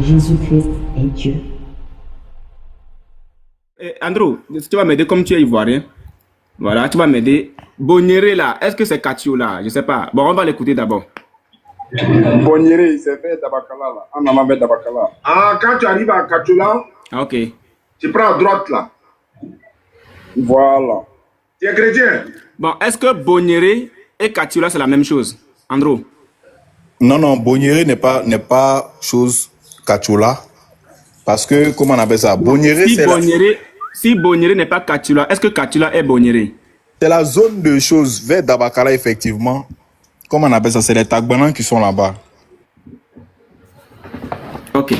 Jésus-Christ est Dieu. Andrew, tu vas m'aider comme tu es ivoirien. Voilà, tu vas m'aider. Bonieré là, est-ce que c'est Katio là? Je ne sais pas. Bon, on va l'écouter d'abord. Bonieré, c'est vers Dabakala là. En allant vers Dabakala. Ah, quand tu arrives à Katiola, Ok. tu prends à droite là. Voilà. Tu es chrétien? Bon, est-ce que Bonieré et Katio là, c'est la même chose? Andrew? Non, non, Bonieré n'est pas chose Kachola. Parce que, comment on appelle ça? Bonieré, Si Bonieré n'est pas Katiola, est-ce que Katiola est Bonieré? c'est la zone de choses vers Dabakala, effectivement. Comment on appelle ça? C'est les Tagbanans qui sont là-bas. Ok.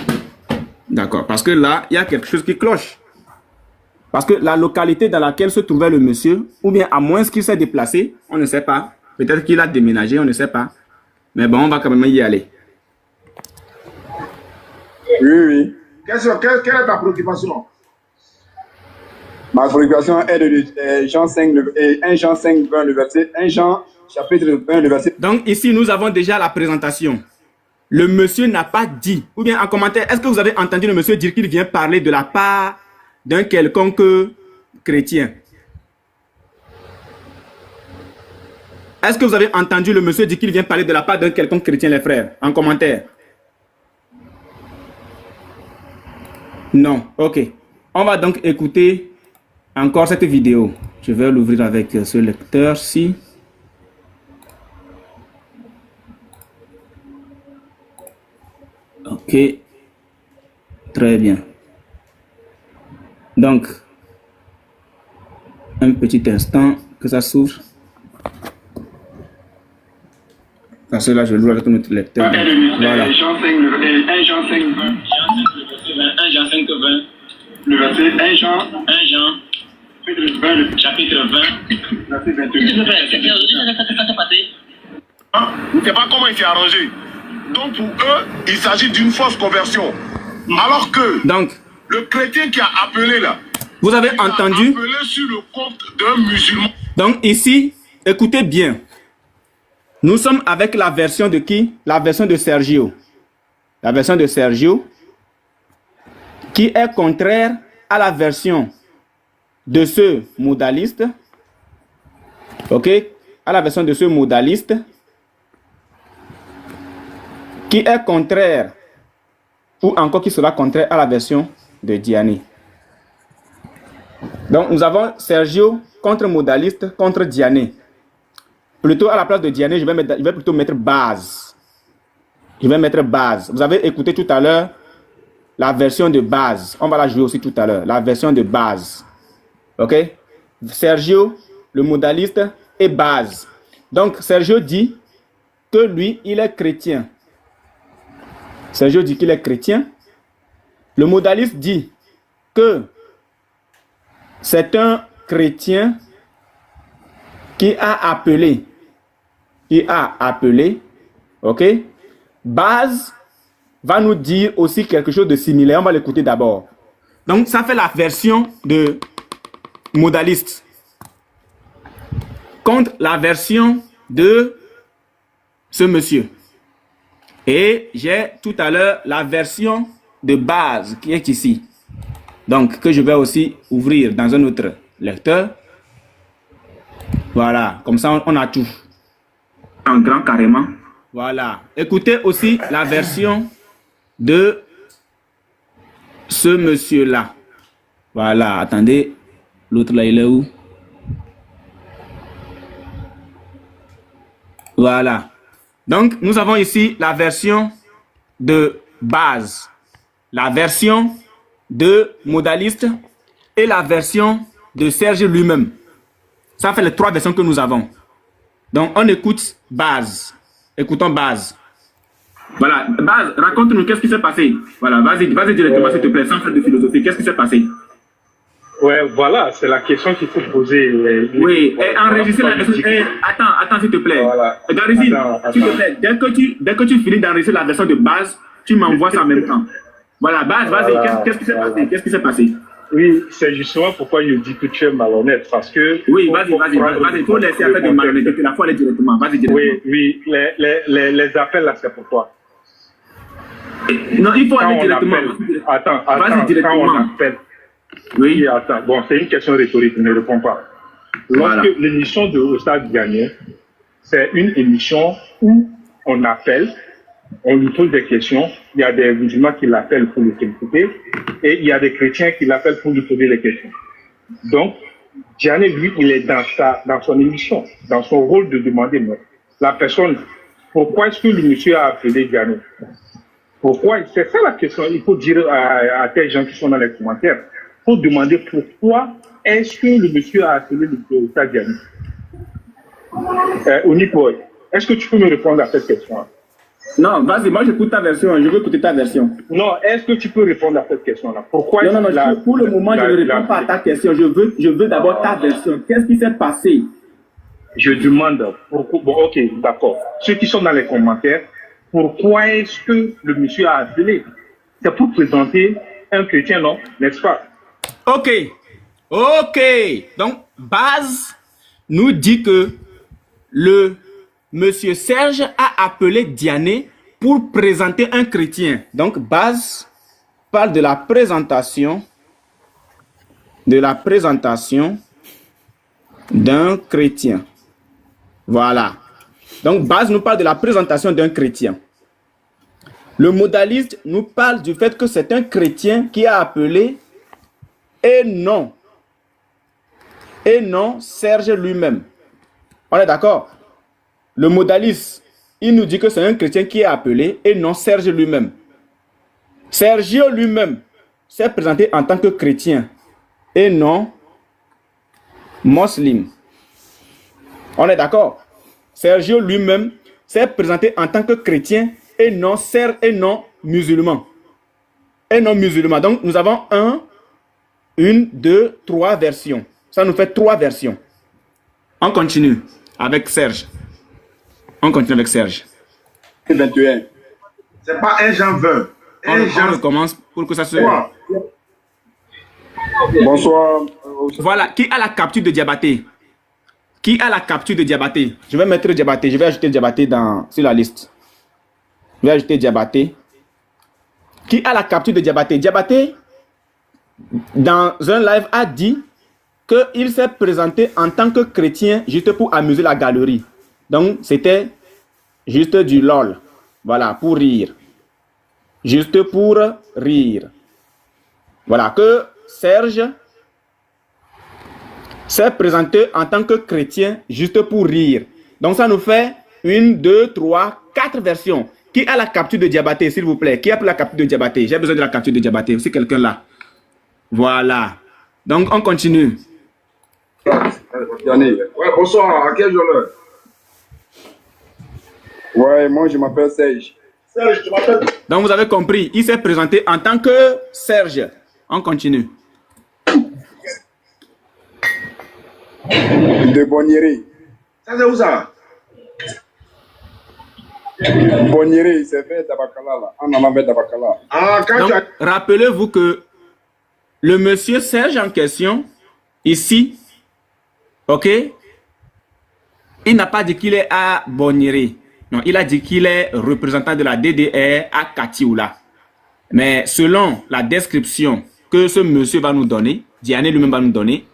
D'accord. Parce que là, il y a quelque chose qui cloche. Parce que la localité dans laquelle se trouvait le monsieur, ou bien à moins qu'il s'est déplacé, on ne sait pas. Peut-être qu'il a déménagé, on ne sait pas. Mais bon, on va quand même y aller. Oui. Quelle est ta préoccupation? Ma préoccupation est de Jean 5, 1 Jean 5, 20, le verset, 1 Jean chapitre 20, le verset. Donc ici, nous avons déjà la présentation. Le monsieur n'a pas dit, ou bien en commentaire, est-ce que vous avez entendu le monsieur dire qu'il vient parler de la part d'un quelconque chrétien? Est-ce que vous avez entendu le monsieur dire qu'il vient parler de la part d'un quelconque chrétien, les frères? En commentaire. Non, ok. On va donc écouter encore cette vidéo. Je vais l'ouvrir avec ce lecteur-ci. Ok. Très bien. Donc, un petit instant que ça s'ouvre. Parce que là, je l'ouvre avec notre lecteur. Voilà. 1 Jean 5, 20. 1 Jean 5, 20. 1 Jean 5, 20. Le verset 1 Jean. 1 Jean. Chapitre 20. Verset 21. Je ne sais pas comment il s'est arrangé. Donc pour eux, il s'agit d'une fausse conversion. Alors que Donc, le chrétien qui a appelé là, vous avez entendu? appelé sur le compte d'un musulman. Donc ici, écoutez bien. Nous sommes avec la version de qui? La version de Sergio. La version de Sergio qui est contraire à la version de ce modaliste. Ok? À la version de ce modaliste qui est contraire ou encore qui sera contraire à la version de Diané. Donc nous avons Sergio contre modaliste contre Diané. Plutôt à la place de Diané, je vais plutôt mettre base. Je vais mettre base. Vous avez écouté tout à l'heure la version de base. On va la jouer aussi tout à l'heure. La version de base. Ok? Sergio, le modaliste, et base. Donc, Sergio dit que lui, il est chrétien. Sergio dit qu'il est chrétien. Le modaliste dit que c'est un chrétien qui a appelé. Ok? Base va nous dire aussi quelque chose de similaire. On va l'écouter d'abord. Donc, ça fait la version de modaliste contre la version de ce monsieur. Et j'ai tout à l'heure la version de base qui est ici. Donc, que je vais aussi ouvrir dans un autre lecteur. Voilà, comme ça on a tout. En grand carrément. Voilà. Écoutez aussi la version de ce monsieur-là. Voilà, attendez. L'autre là, il est où? Voilà. Donc, nous avons ici la version de base, la version de modaliste et la version de Serge lui-même. Ça fait les trois versions que nous avons. Donc, on écoute base. Écoutons base. Voilà, base, raconte-nous qu'est-ce qui s'est passé. Voilà, vas-y directement, s'il te plaît, sans faire de philosophie. Qu'est-ce qui s'est passé? Ouais, voilà, c'est la question qu'il faut poser. Oui, et enregistrer la version. Attends, s'il te plaît. Voilà. S'il te plaît, dès que tu finis d'enregistrer la version de base, tu m'envoies ça en même temps. Voilà, base, vas-y, voilà. Qu'est-ce qui s'est passé? Qu'est-ce qui s'est passé? Oui, c'est justement pourquoi je dis que tu es malhonnête, parce que... Oui, vas-y, il faut laisser faire de malhonnêteté, la fois aller directement, vas-y directement. Oui, les appels là, c'est pour toi. Non, il faut Quand aller on directement. appelle, attends, Vas-y quand on directement. appelle, Oui. attends, bon, c'est une question rhétorique, ne réponds pas. Lorsque Voilà. l'émission de Oustaz Diané, c'est une émission où on appelle, on lui pose des questions, il y a des musulmans qui l'appellent pour le féliciter, et il y a des chrétiens qui l'appellent pour lui poser des questions. Donc, Diané, lui, il est dans son émission, dans son rôle de demander, mais la personne, pourquoi est-ce que le monsieur a appelé Diané? Pourquoi? C'est ça la question. Il faut dire à tes gens qui sont dans les commentaires, il faut demander pourquoi est-ce que le monsieur a appelé le Oustaz Diané? Onipoy, est-ce que tu peux me répondre à cette question? Non, vas-y, moi j'écoute ta version, je veux écouter ta version. Non, est-ce que tu peux répondre à cette question-là? Pourquoi? Non, pour le moment, je ne réponds pas à ta question. Je veux d'abord ta version. Qu'est-ce qui s'est passé? Je demande pourquoi. Bon, ok, d'accord. Ceux qui sont dans les commentaires, pourquoi est-ce que le monsieur a appelé? C'est pour présenter un chrétien, non? N'est-ce pas? Ok. Donc, Baz nous dit que le monsieur Serge a appelé Diané pour présenter un chrétien. Donc, Baz parle de la présentation d'un chrétien. Voilà. Donc, Baz nous parle de la présentation d'un chrétien. Le modaliste nous parle du fait que c'est un chrétien qui a appelé et non Serge lui-même. On est d'accord? Le modaliste, il nous dit que c'est un chrétien qui est appelé et non Serge lui-même. Sergio lui-même s'est présenté en tant que chrétien et non musulman. On est d'accord? Sergio lui-même s'est présenté en tant que chrétien et non musulman. Donc, nous avons une, deux, trois versions. Ça nous fait trois versions. On continue avec Serge. 21. C'est pas un Jean 20. On recommence pour que ça se... Bonsoir. Voilà, qui a la capture de Diabaté? Je vais mettre Diabaté, je vais ajouter Diabaté sur la liste. Je vais ajouter Diabaté. Qui a la capture de Diabaté? Diabaté, dans un live, a dit qu'il s'est présenté en tant que chrétien juste pour amuser la galerie. Donc, c'était juste du lol. Voilà, pour rire. Juste pour rire. Voilà, que Serge s'est présenté en tant que chrétien juste pour rire. Donc, ça nous fait 1, 2, 3, 4 versions. Qui a la capture de Diabaté, s'il vous plaît? Qui a pris la capture de Diabaté? J'ai besoin de la capture de Diabaté. C'est quelqu'un là. Voilà. Donc, on continue. Yannick. Ouais, bonsoir. À quel jour là? Ouais, moi je m'appelle Serge. Serge, tu m'appelles? Donc, vous avez compris. Il s'est présenté en tant que Serge. On continue. De Bonnieri. Ça c'est où ça? Bonnieri, c'est vers Dabakala là. En allant vers Dabakala. Ah, quand Donc, tu as... rappelez-vous que le monsieur Serge en question, ici, ok, il n'a pas dit qu'il est à Bonnieri. Non, il a dit qu'il est représentant de la DDR à Katioula. Mais selon la description que ce monsieur va nous donner, Diané lui-même va nous donner,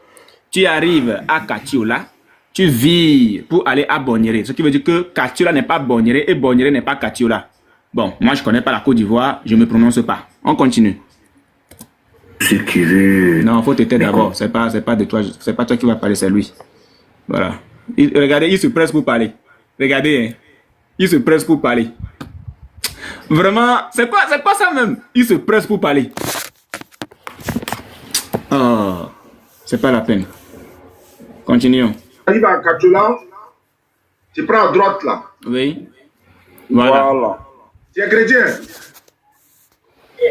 tu arrives à Katioula, tu vires pour aller à Bonnieri. Ce qui veut dire que Katioula n'est pas Bonnieri et Bonnieri n'est pas Katioula. Bon, moi je ne connais pas la Côte d'Ivoire, je ne me prononce pas. On continue. Ce qui veut... Non, il faut te taire d'abord. C'est pas de toi, c'est pas toi qui vas parler, c'est lui. Voilà. Regardez, il se presse pour parler. Regardez, hein. Il se presse pour parler. Vraiment, c'est quoi ça même? Il se presse pour parler. Oh, c'est pas la peine. Continuons. Tu arrives à Katioula, tu prends à droite là. Oui. Voilà. Voilà. Tu es chrétien?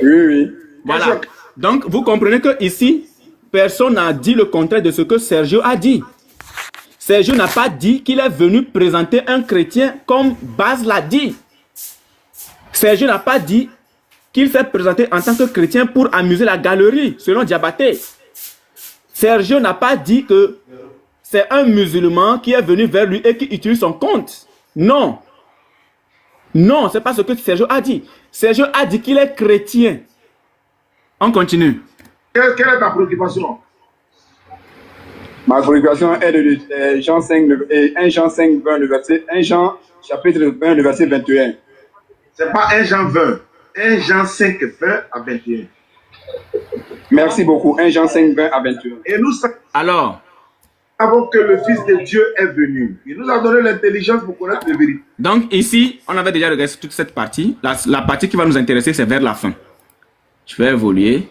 Oui, oui. Voilà. Donc, vous comprenez que ici, personne n'a dit le contraire de ce que Sergio a dit. Sergio n'a pas dit qu'il est venu présenter un chrétien comme Baz l'a dit. Sergio n'a pas dit qu'il s'est présenté en tant que chrétien pour amuser la galerie, selon Diabaté. Sergio n'a pas dit que c'est un musulman qui est venu vers lui et qui utilise son compte. Non. Non, c'est pas ce que Sergio a dit. Sergio a dit qu'il est chrétien. On continue. Quelle est ta préoccupation? Ma préoccupation est de Jean 5, 1 Jean 5, 20, le verset, 1 Jean chapitre 20, le verset 21. C'est pas 1 Jean 20. 1 Jean 5, 20 à 21. Merci beaucoup. 1 Jean 5, 20 à 21. Et nous Alors, savons que le Fils de Dieu est venu. Il nous a donné l'intelligence pour connaître la vérité. donc ici, on avait déjà regardé toute cette partie. La partie qui va nous intéresser, c'est vers la fin. Je vais évoluer.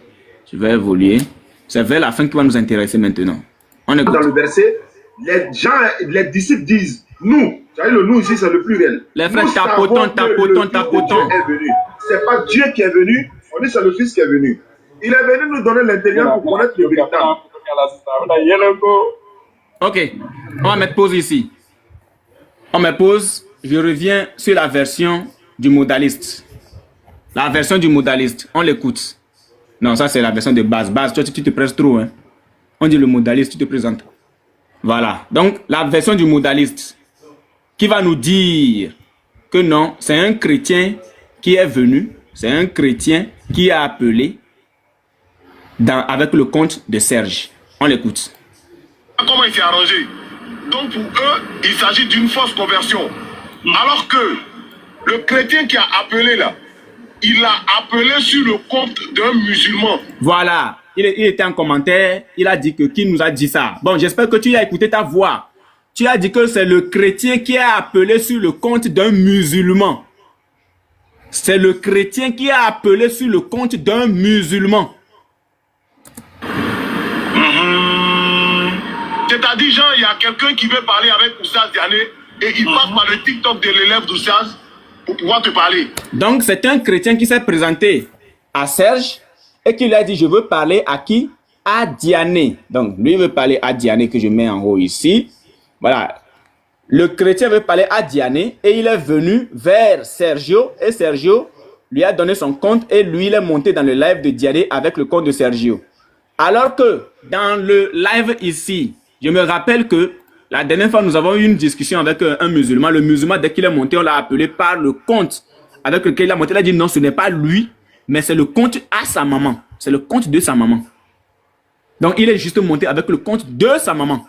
C'est vers la fin qui va nous intéresser maintenant. On écoute. Dans le verset, les disciples disent, nous, le nous ici, c'est le pluriel. Les frères, Nous tapotons. savons que le Fils de Dieu est venu. C'est pas Dieu qui est venu, on dit c'est le Fils qui est venu. Il est venu nous donner l'intelligence pour connaître le véritable. Ok, on va mettre pause ici. On met pause, je reviens sur la version du modaliste. La version du modaliste, on l'écoute. Non, ça c'est la version de base. Base, tu te presses trop. Hein. On dit le modaliste, tu te présentes. Voilà, donc la version du modaliste qui va nous dire que non, c'est un chrétien qui est venu, c'est un chrétien qui a appelé avec le compte de Serge. On l'écoute. Comment il s'est arrangé? Donc pour eux, il s'agit d'une fausse conversion. Alors que le chrétien qui a appelé là, il a appelé sur le compte d'un musulman. Voilà, il était en commentaire, il a dit que qui nous a dit ça. Bon, j'espère que tu as écouté ta voix. Tu as dit que c'est le chrétien qui a appelé sur le compte d'un musulman. C'est le chrétien qui a appelé sur le compte d'un musulman. C'est-à-dire, genre, il y a quelqu'un qui veut parler avec Oussaz Diané et il passe par le TikTok de l'élève d'Oussaz pour pouvoir te parler. Donc, c'est un chrétien qui s'est présenté à Serge et qui lui a dit, je veux parler à qui? À Diané. Donc, lui veut parler à Diané que je mets en haut ici. Voilà. Le chrétien veut parler à Diané et il est venu vers Sergio et Sergio lui a donné son compte et lui, il est monté dans le live de Diané avec le compte de Sergio. Alors que dans le live ici, je me rappelle que la dernière fois, nous avons eu une discussion avec un musulman. Le musulman, dès qu'il est monté, on l'a appelé par le compte avec lequel il a monté. Il a dit non, ce n'est pas lui, mais c'est le compte à sa maman. C'est le compte de sa maman. Donc, il est juste monté avec le compte de sa maman.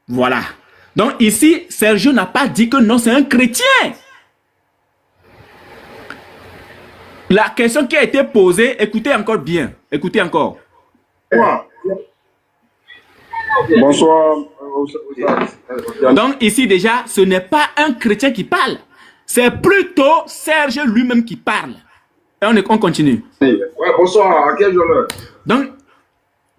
Voilà. Donc, ici, Sergio n'a pas dit que non, c'est un chrétien. La question qui a été posée, écoutez encore bien. Écoutez encore. Bonsoir. Donc ici déjà, ce n'est pas un chrétien qui parle. C'est plutôt Serge lui-même qui parle. Et on continue. Ouais, bonsoir, à quel jour? Donc,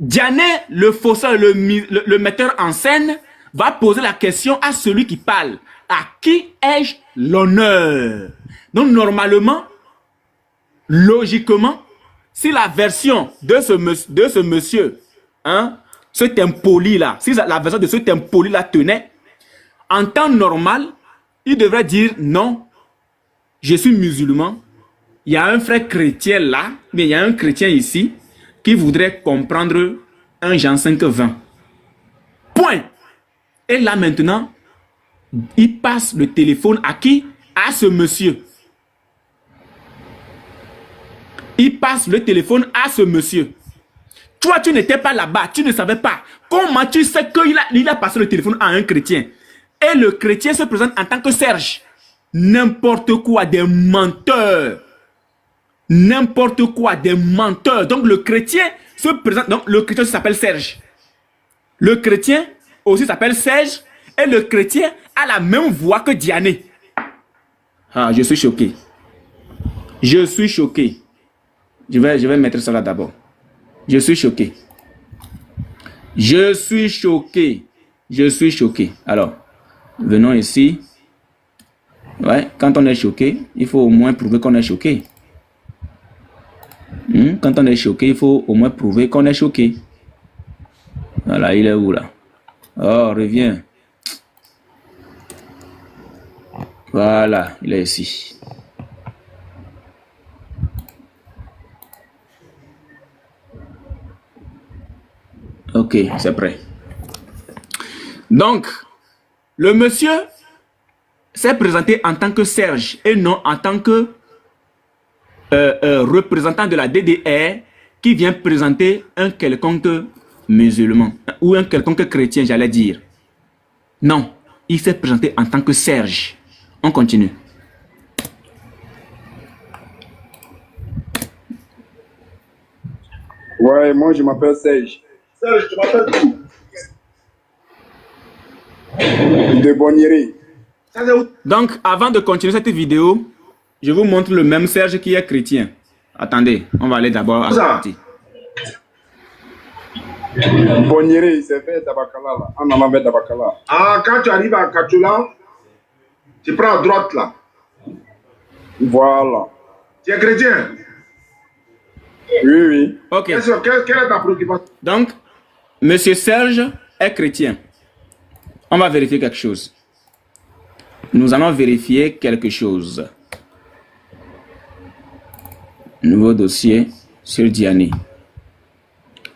Diané, le fausseur, le metteur en scène, va poser la question à celui qui parle. À qui ai-je l'honneur? Donc normalement, logiquement, si la version de ce monsieur, hein, cet impoli-là, si la version de cet impoli-là tenait, en temps normal, il devrait dire non, je suis musulman, il y a un frère chrétien là, mais il y a un chrétien ici qui voudrait comprendre 1 Jean 5, 20. Point. Et là maintenant, il passe le téléphone à qui? À ce monsieur. Il passe le téléphone à ce monsieur. Toi, tu n'étais pas là-bas, tu ne savais pas. Comment tu sais qu'il a passé le téléphone à un chrétien? Et le chrétien se présente en tant que Serge. N'importe quoi, des menteurs. N'importe quoi, des menteurs. Donc le chrétien se présente, donc le chrétien s'appelle Serge. Le chrétien aussi s'appelle Serge et le chrétien a la même voix que Diané. Ah, je suis choqué. Je suis choqué. Je vais mettre ça là d'abord. Je suis choqué. Je suis choqué. Je suis choqué. Alors, venons ici. Ouais, quand on est choqué, il faut au moins prouver qu'on est choqué. Quand on est choqué, il faut au moins prouver qu'on est choqué. Voilà, il est où là? Oh, reviens. Voilà, il est ici. Ok, c'est prêt. Donc, le monsieur s'est présenté en tant que Serge et non en tant que représentant de la DDR qui vient présenter un quelconque musulman ou un quelconque chrétien, j'allais dire. Non, il s'est présenté en tant que Serge. On continue. Ouais, moi je m'appelle Serge. Serge, tu m'appelles tout. De Bonnieri. Ça, c'est où? Donc, avant de continuer cette vidéo, je vous montre le même Serge qui est chrétien. Attendez, on va aller d'abord à la partie. Bonnieri, c'est fait Dabakala là. En allant vers Dabakala. Ah, quand tu arrives à Kachula, tu prends à droite là. Voilà. Tu es chrétien? Oui, oui. Ok. Quelle est ta préoccupation? Donc, Monsieur Serge est chrétien. On va vérifier quelque chose. Nous allons vérifier quelque chose. Nouveau dossier sur Diané.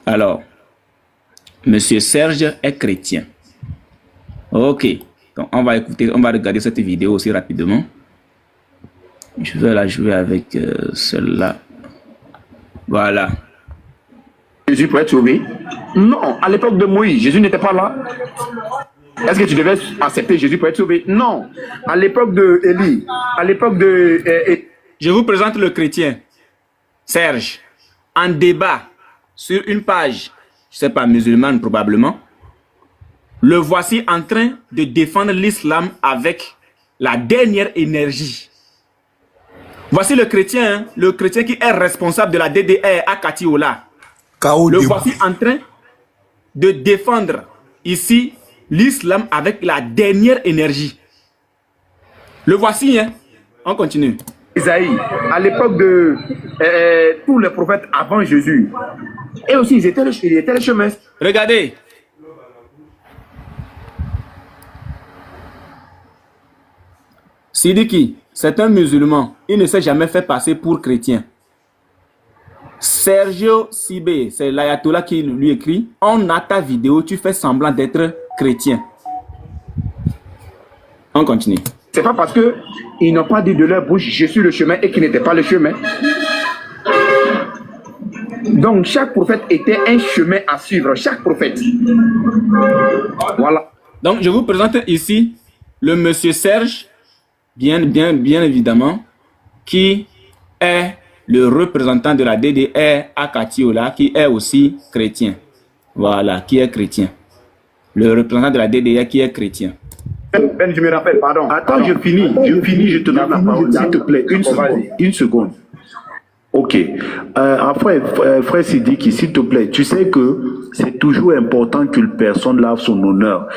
Alors, Monsieur Serge est chrétien. Ok. Donc, on va écouter, on va regarder cette vidéo aussi rapidement. Je vais la jouer avec celle-là. Voilà. Jésus pour être sauvé? Non, à l'époque de Moïse, Jésus n'était pas là. Est-ce que tu devais accepter Jésus pour être sauvé? Non. À l'époque de Élie, à l'époque de... Je vous présente le chrétien, Serge, en débat sur une page, je ne sais pas, musulmane probablement. Le voici en train de défendre l'islam avec la dernière énergie. Voici le chrétien qui est responsable de la DDR à Katiola. Le voici en train de défendre ici l'islam avec la dernière énergie. Le voici, hein. On continue. Isaïe, à l'époque de tous les prophètes avant Jésus, et aussi ils étaient le chemin. Regardez. Sidiki, c'est un musulman. Il ne s'est jamais fait passer pour chrétien. Sergio Sibé, c'est l'ayatollah qui lui écrit. On a ta vidéo, tu fais semblant d'être chrétien. On continue. C'est pas parce que ils n'ont pas dit de leur bouche je suis le chemin et qu'ils n'étaient pas le chemin. Donc chaque prophète était un chemin à suivre, chaque prophète. Voilà. Donc je vous présente ici le monsieur Serge, bien évidemment, qui est le représentant de la DDR à Katiola, qui est aussi chrétien. Voilà, qui est chrétien. Le représentant de la DDR qui est chrétien. Ben, je me rappelle, pardon. Attends, je finis, je te donne la parole, s'il te plaît, une seconde. Ok. Après, frère Sidiki, s'il te plaît, tu sais que c'est toujours important qu'une personne lave son honneur.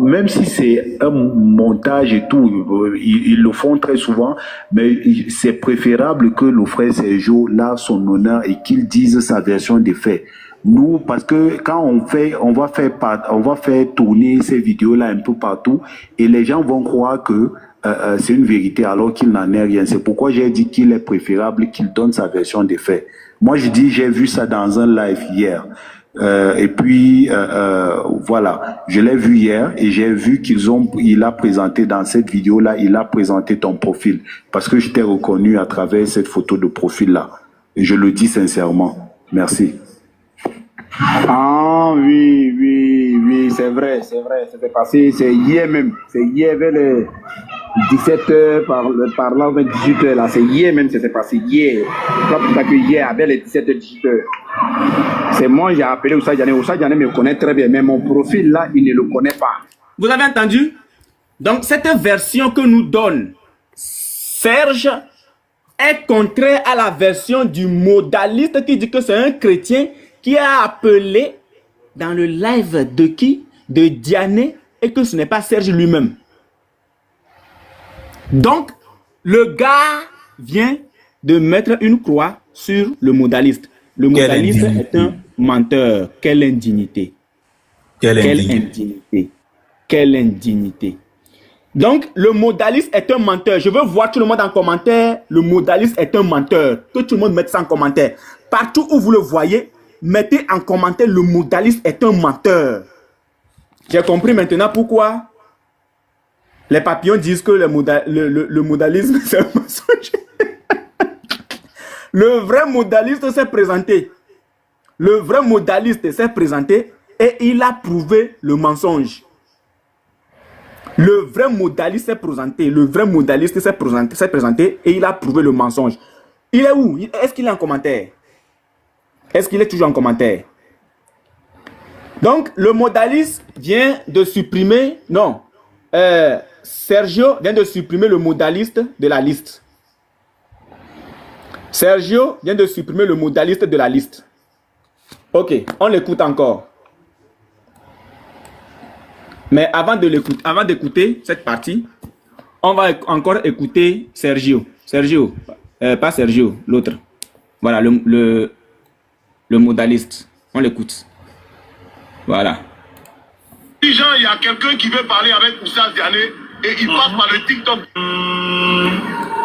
Même si c'est un montage et tout, ils le font très souvent, mais c'est préférable que le frère Sergio lave son honneur et qu'il dise sa version des faits. Nous, parce que quand on va faire tourner ces vidéos-là un peu partout et les gens vont croire que c'est une vérité alors qu'il n'en est rien. C'est pourquoi j'ai dit qu'il est préférable qu'il donne sa version des faits. Moi, je dis, j'ai vu ça dans un live hier. Et puis, voilà, je l'ai vu hier et j'ai vu il a présenté dans cette vidéo-là, il a présenté ton profil. Parce que je t'ai reconnu à travers cette photo de profil-là. Et je le dis sincèrement. Merci. Ah oui, c'est vrai, c'était passé, c'est hier même, c'est hier vers les 17h, par là, 18h là, c'est hier même, c'est passé hier, pas plus tard que hier, avec les 17h, 18h. C'est moi, j'ai appelé Oussa Diané me connaît très bien, mais mon profil là, il ne le connaît pas. Vous avez entendu? Donc cette version que nous donne Serge est contraire à la version du modaliste qui dit que c'est un chrétien qui a appelé dans le live de qui? De Diané, et que ce n'est pas Serge lui-même. Donc, le gars vient de mettre une croix sur le modaliste. Le modaliste est un menteur. Quelle indignité. Quelle indignité. Quelle indignité. Donc, le modaliste est un menteur. Je veux voir tout le monde en commentaire. Le modaliste est un menteur. Que tout le monde mette ça en commentaire. Partout où vous le voyez, mettez en commentaire le modaliste est un menteur. J'ai compris maintenant pourquoi Les papillons disent que le modalisme, c'est un mensonge. Le vrai modaliste s'est présenté. Le vrai modaliste s'est présenté et il a prouvé le mensonge. Le vrai modaliste s'est présenté. Le vrai modaliste s'est présenté et il a prouvé le mensonge. Il est où? Est-ce qu'il est en commentaire? Est-ce qu'il est toujours en commentaire? Donc, le modaliste vient de supprimer... Non. Sergio vient de supprimer le modaliste de la liste. Sergio vient de supprimer le modaliste de la liste. Ok, on l'écoute encore. Mais avant d'écouter cette partie, on va encore écouter Sergio. Sergio, pas Sergio, l'autre. Voilà, le modaliste. On l'écoute. Voilà. Jean, il y a quelqu'un qui veut parler avec Oussas Diané et il passe par le TikTok.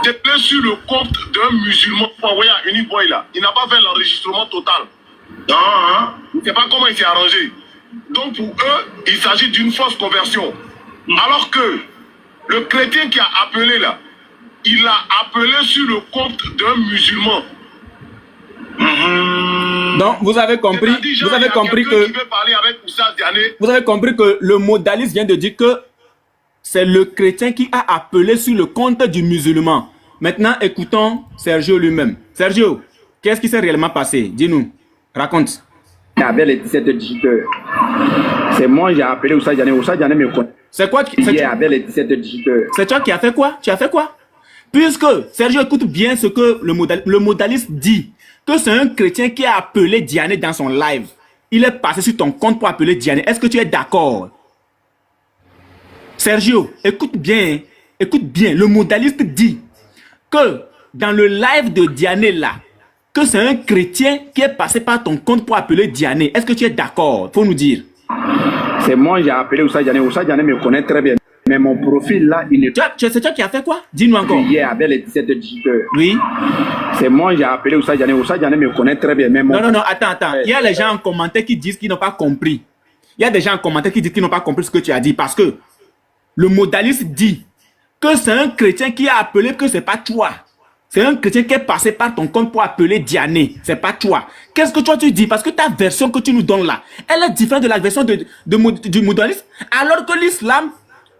J'étais sur le compte d'un musulman pour envoyer à Uniboy là. Il n'a pas fait l'enregistrement total. Non, hein? Je ne sais pas comment il s'est arrangé. Donc pour eux, il s'agit d'une fausse conversion. Alors que le chrétien qui a appelé là, il a appelé sur le compte d'un musulman. Donc vous avez compris, vous avez compris que le modaliste vient de dire que c'est le chrétien qui a appelé sur le compte du musulman. Maintenant, écoutons Sergio lui-même. Sergio, qu'est-ce qui s'est réellement passé? Dis-nous, raconte. Avec les 17 digiteurs. C'est moi, j'ai appelé Oussas Diané. Oussas Diané me connaît. C'est quoi? Avec les 17 digiteurs. C'est toi qui as fait quoi? Tu as fait quoi? Puisque, Sergio, écoute bien ce que le modaliste dit. Que c'est un chrétien qui a appelé Diané dans son live. Il est passé sur ton compte pour appeler Diané. Est-ce que tu es d'accord? Sergio, écoute bien. Écoute bien. Le modaliste dit que dans le live de Diané là, que c'est un chrétien qui est passé par ton compte pour appeler Diané. Est-ce que tu es d'accord? Faut nous dire. C'est moi, j'ai appelé Oussas Diané. Oussas Diané me connaît très bien. Mais mon profil là, il n'est pas... C'est toi qui as fait quoi? Dis-nous encore. Hier, avec les 17 digiteurs. Oui. C'est moi, j'ai appelé Oussas Diané. Oussas Diané me connaît très bien. Mais mon... Non, attends. Il y a les gens en commentaire qui disent qu'ils n'ont pas compris. Il y a des gens en commentaire qui disent qu'ils n'ont pas compris ce que tu as dit. Parce que le modaliste dit que c'est un chrétien qui a appelé, que c'est pas toi. C'est un chrétien qui est passé par ton compte pour appeler Diané. C'est pas toi. Qu'est-ce que toi tu dis? Parce que ta version que tu nous donnes là, elle est différente de la version du modaliste. Alors que l'islam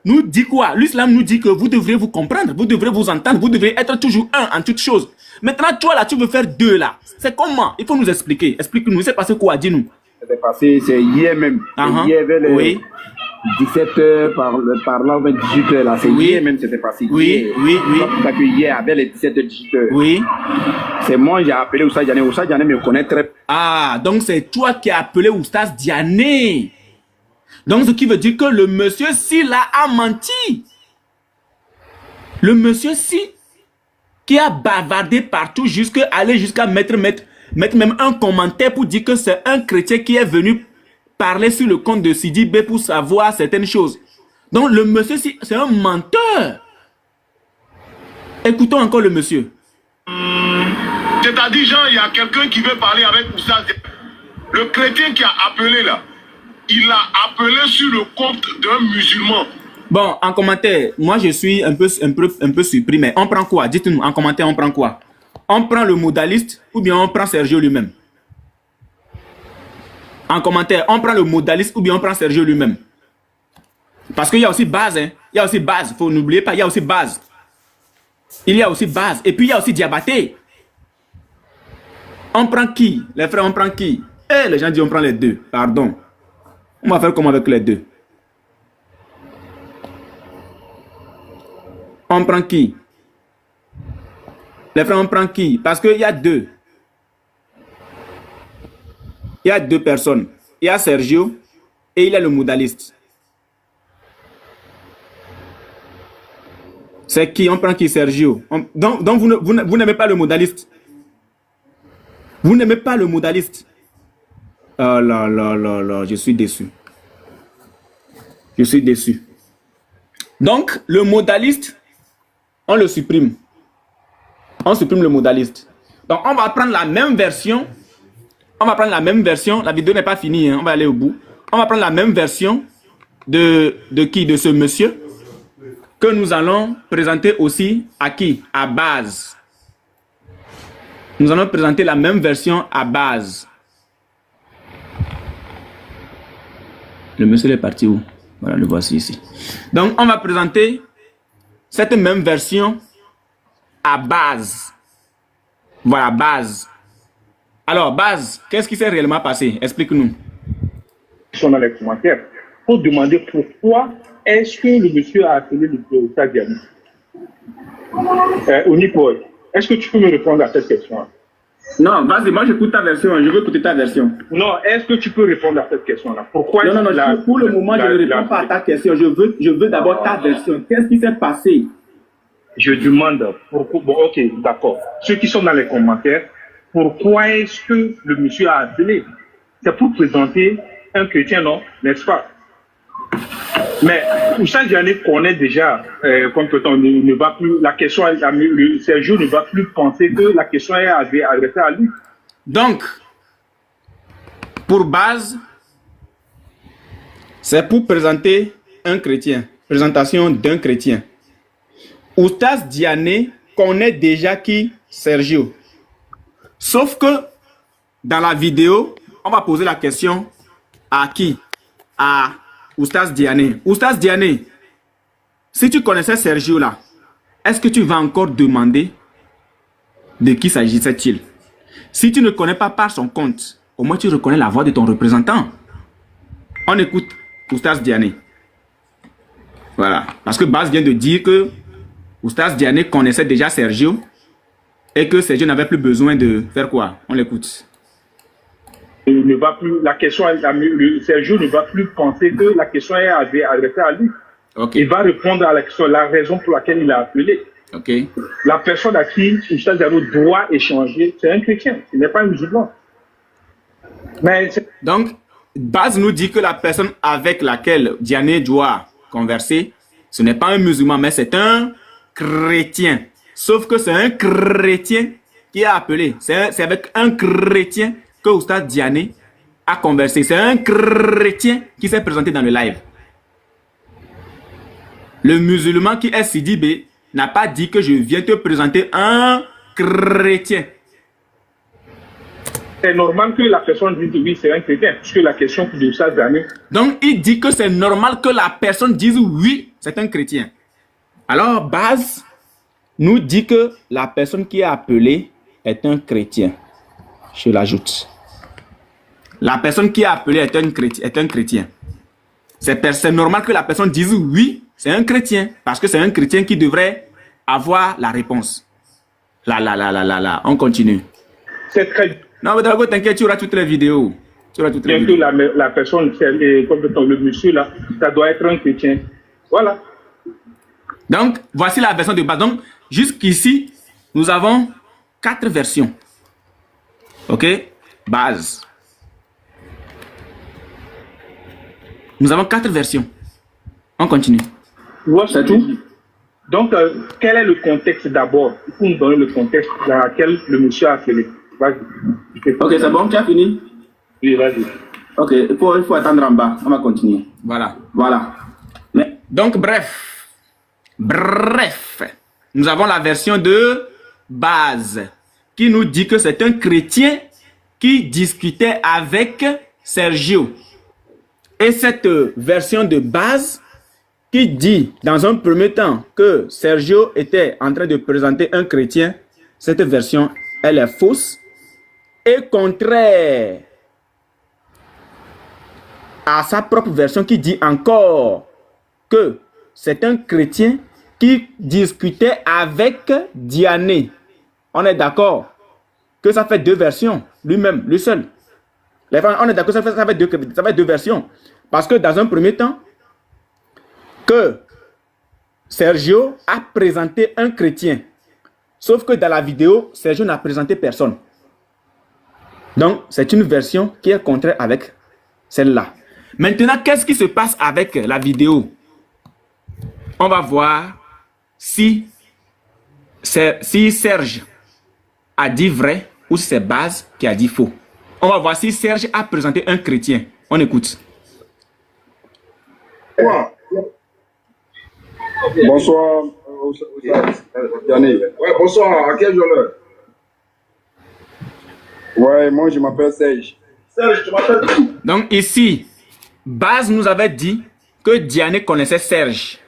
nous dit quoi? L'islam nous dit que vous devrez vous comprendre, vous devrez vous entendre, vous devrez être toujours un en toutes choses. Maintenant, toi là, tu veux faire deux là. C'est comment? Il faut nous expliquer. Explique-nous. C'est passé quoi? Dis-nous. C'est passé, c'est hier même. Hier vers les 17h par là, 18h là. C'est hier même, c'était passé. Oui. Parce que hier, avec les 17 digiteurs. Oui. C'est moi, j'ai appelé Oussas Diané. Oussas Diané me connaît très bien. Ah, donc c'est toi qui as appelé Oussas Diané. Donc, ce qui veut dire que le monsieur si là a menti. Le monsieur si qui a bavardé partout aller jusqu'à mettre même un commentaire pour dire que c'est un chrétien qui est venu parler sur le compte de Sidi B pour savoir certaines choses. Donc, le monsieur si c'est un menteur. Écoutons encore le monsieur. C'est-à-dire, Jean, il y a quelqu'un qui veut parler avec Oussas. Le chrétien qui a appelé là, il a appelé sur le compte d'un musulman. Bon, en commentaire, moi je suis un peu surpris, mais on prend quoi? Dites-nous en commentaire, on prend quoi? On prend le modaliste ou bien on prend Sergio lui-même? En commentaire, on prend le modaliste ou bien on prend Sergio lui-même? Parce qu'il y a aussi base, hein? Il y a aussi base, faut n'oublier pas, il y a aussi base. Il y a aussi base. Et puis il y a aussi Diabaté. On prend qui? Les frères, on prend qui? Eh, les gens disent on prend les deux, pardon. On va faire comment avec les deux? On prend qui? Les frères, on prend qui? Parce qu'il y a deux. Il y a deux personnes. Il y a Sergio et il y a le modaliste. C'est qui? On prend qui? Sergio. Donc vous n'aimez pas le modaliste? Vous n'aimez pas le modaliste? Oh là, je suis déçu. Je suis déçu. Donc, le modaliste, on le supprime. On supprime le modaliste. Donc, on va prendre la même version. On va prendre la même version. La vidéo n'est pas finie, hein. On va aller au bout. On va prendre la même version de qui? De ce monsieur que nous allons présenter aussi à qui? À Baz. Nous allons présenter la même version à Baz. Le monsieur est parti où? Voilà, le voici ici. Donc, on va présenter cette même version à Baz. Voilà, Baz. Alors, Baz, qu'est-ce qui s'est réellement passé? Explique-nous. Ils sont dans les commentaires pour demander pourquoi est-ce que le monsieur a appelé le Oustaz Diané. Onipoy, est-ce que tu peux me répondre à cette question? Non, vas-y, moi j'écoute ta version, je veux écouter ta version. Non, est-ce que tu peux répondre à cette question-là? Pourquoi? Non, pour le moment, je ne réponds pas à ta question. Je veux d'abord ta version. Qu'est-ce qui s'est passé? Je demande pourquoi. Bon, ok, d'accord. Ceux qui sont dans les commentaires, pourquoi est-ce que le monsieur a appelé? C'est pour présenter un chrétien, non? N'est-ce pas? Mais Oustaz Diané connaît déjà, comme temps, ne va plus, la question, Sergio ne va plus penser que la question est adressée à lui. Donc, pour Baz, c'est pour présenter un chrétien, présentation d'un chrétien. Oustaz Diané connaît déjà qui? Sergio. Sauf que dans la vidéo, on va poser la question à qui? À Oustaz Diané. Oustaz Diané, si tu connaissais Sergio là, est-ce que tu vas encore demander de qui s'agissait-il? Si tu ne connais pas par son compte, au moins tu reconnais la voix de ton représentant. On écoute Oustaz Diané. Voilà. Parce que Baz vient de dire que Oustaz Diané connaissait déjà Sergio et que Sergio n'avait plus besoin de faire quoi? On l'écoute. Il ne va plus, la question, Sergio ne va plus penser que la question est adressée à lui. Okay. Il va répondre à la question, la raison pour laquelle il a appelé. Okay. La personne à qui Oustaz Diané doit échanger, c'est un chrétien, ce n'est pas un musulman. Donc, Baz nous dit que la personne avec laquelle Diané doit converser, ce n'est pas un musulman, mais c'est un chrétien. Sauf que c'est un chrétien qui a appelé. C'est avec un chrétien que Oustaz Diané a conversé. C'est un chrétien qui s'est présenté dans le live. Le musulman qui est Sidibé n'a pas dit que je viens te présenter un chrétien. C'est normal que la personne dise oui, c'est un chrétien, puisque la question de Oustaz Diané. Donc il dit que c'est normal que la personne dise oui, c'est un chrétien. Alors Baz nous dit que la personne qui a appelé est un chrétien. Je l'ajoute. La personne qui a appelé est un chrétien. C'est normal que la personne dise oui, c'est un chrétien. Parce que c'est un chrétien qui devrait avoir la réponse. Là. On continue. C'est très... Non, mais d'abord, t'inquiète, tu auras toutes les vidéos. Bien que la personne, le monsieur là, ça doit être un chrétien. Voilà. Donc, voici la version de Baz. Donc, jusqu'ici, nous avons 4 versions. Ok? Baz. Nous avons 4 versions. On continue. Ouais, c'est tout. Donc, quel est le contexte d'abord? Il faut nous donner le contexte dans lequel le monsieur a appelé. Vas-y. Ok, c'est bon, tu as fini? Oui, vas-y. Ok, il faut attendre en bas. On va continuer. Voilà. Mais, donc, bref. Nous avons la version de Baz qui nous dit que c'est un chrétien qui discutait avec Sergio. Et cette version de Baz qui dit dans un premier temps que Sergio était en train de présenter un chrétien, cette version, elle est fausse et contraire à sa propre version qui dit encore que c'est un chrétien qui discutait avec Diané. On est d'accord que ça fait 2 versions, lui-même, lui seul. On est d'accord que ça fait deux versions. Parce que dans un premier temps, que Sergio a présenté un chrétien. Sauf que dans la vidéo, Sergio n'a présenté personne. Donc, c'est une version qui est contraire avec celle-là. Maintenant, qu'est-ce qui se passe avec la vidéo? On va voir si Serge a dit vrai ou si c'est Baz qui a dit faux. On va voir si Serge a présenté un chrétien. On écoute. Bonsoir, Diané. Ouais, bonsoir. À quel honneur? Ouais, moi je m'appelle Serge. Serge, tu m'appelles? Donc ici, Baz nous avait dit que Diané connaissait Serge.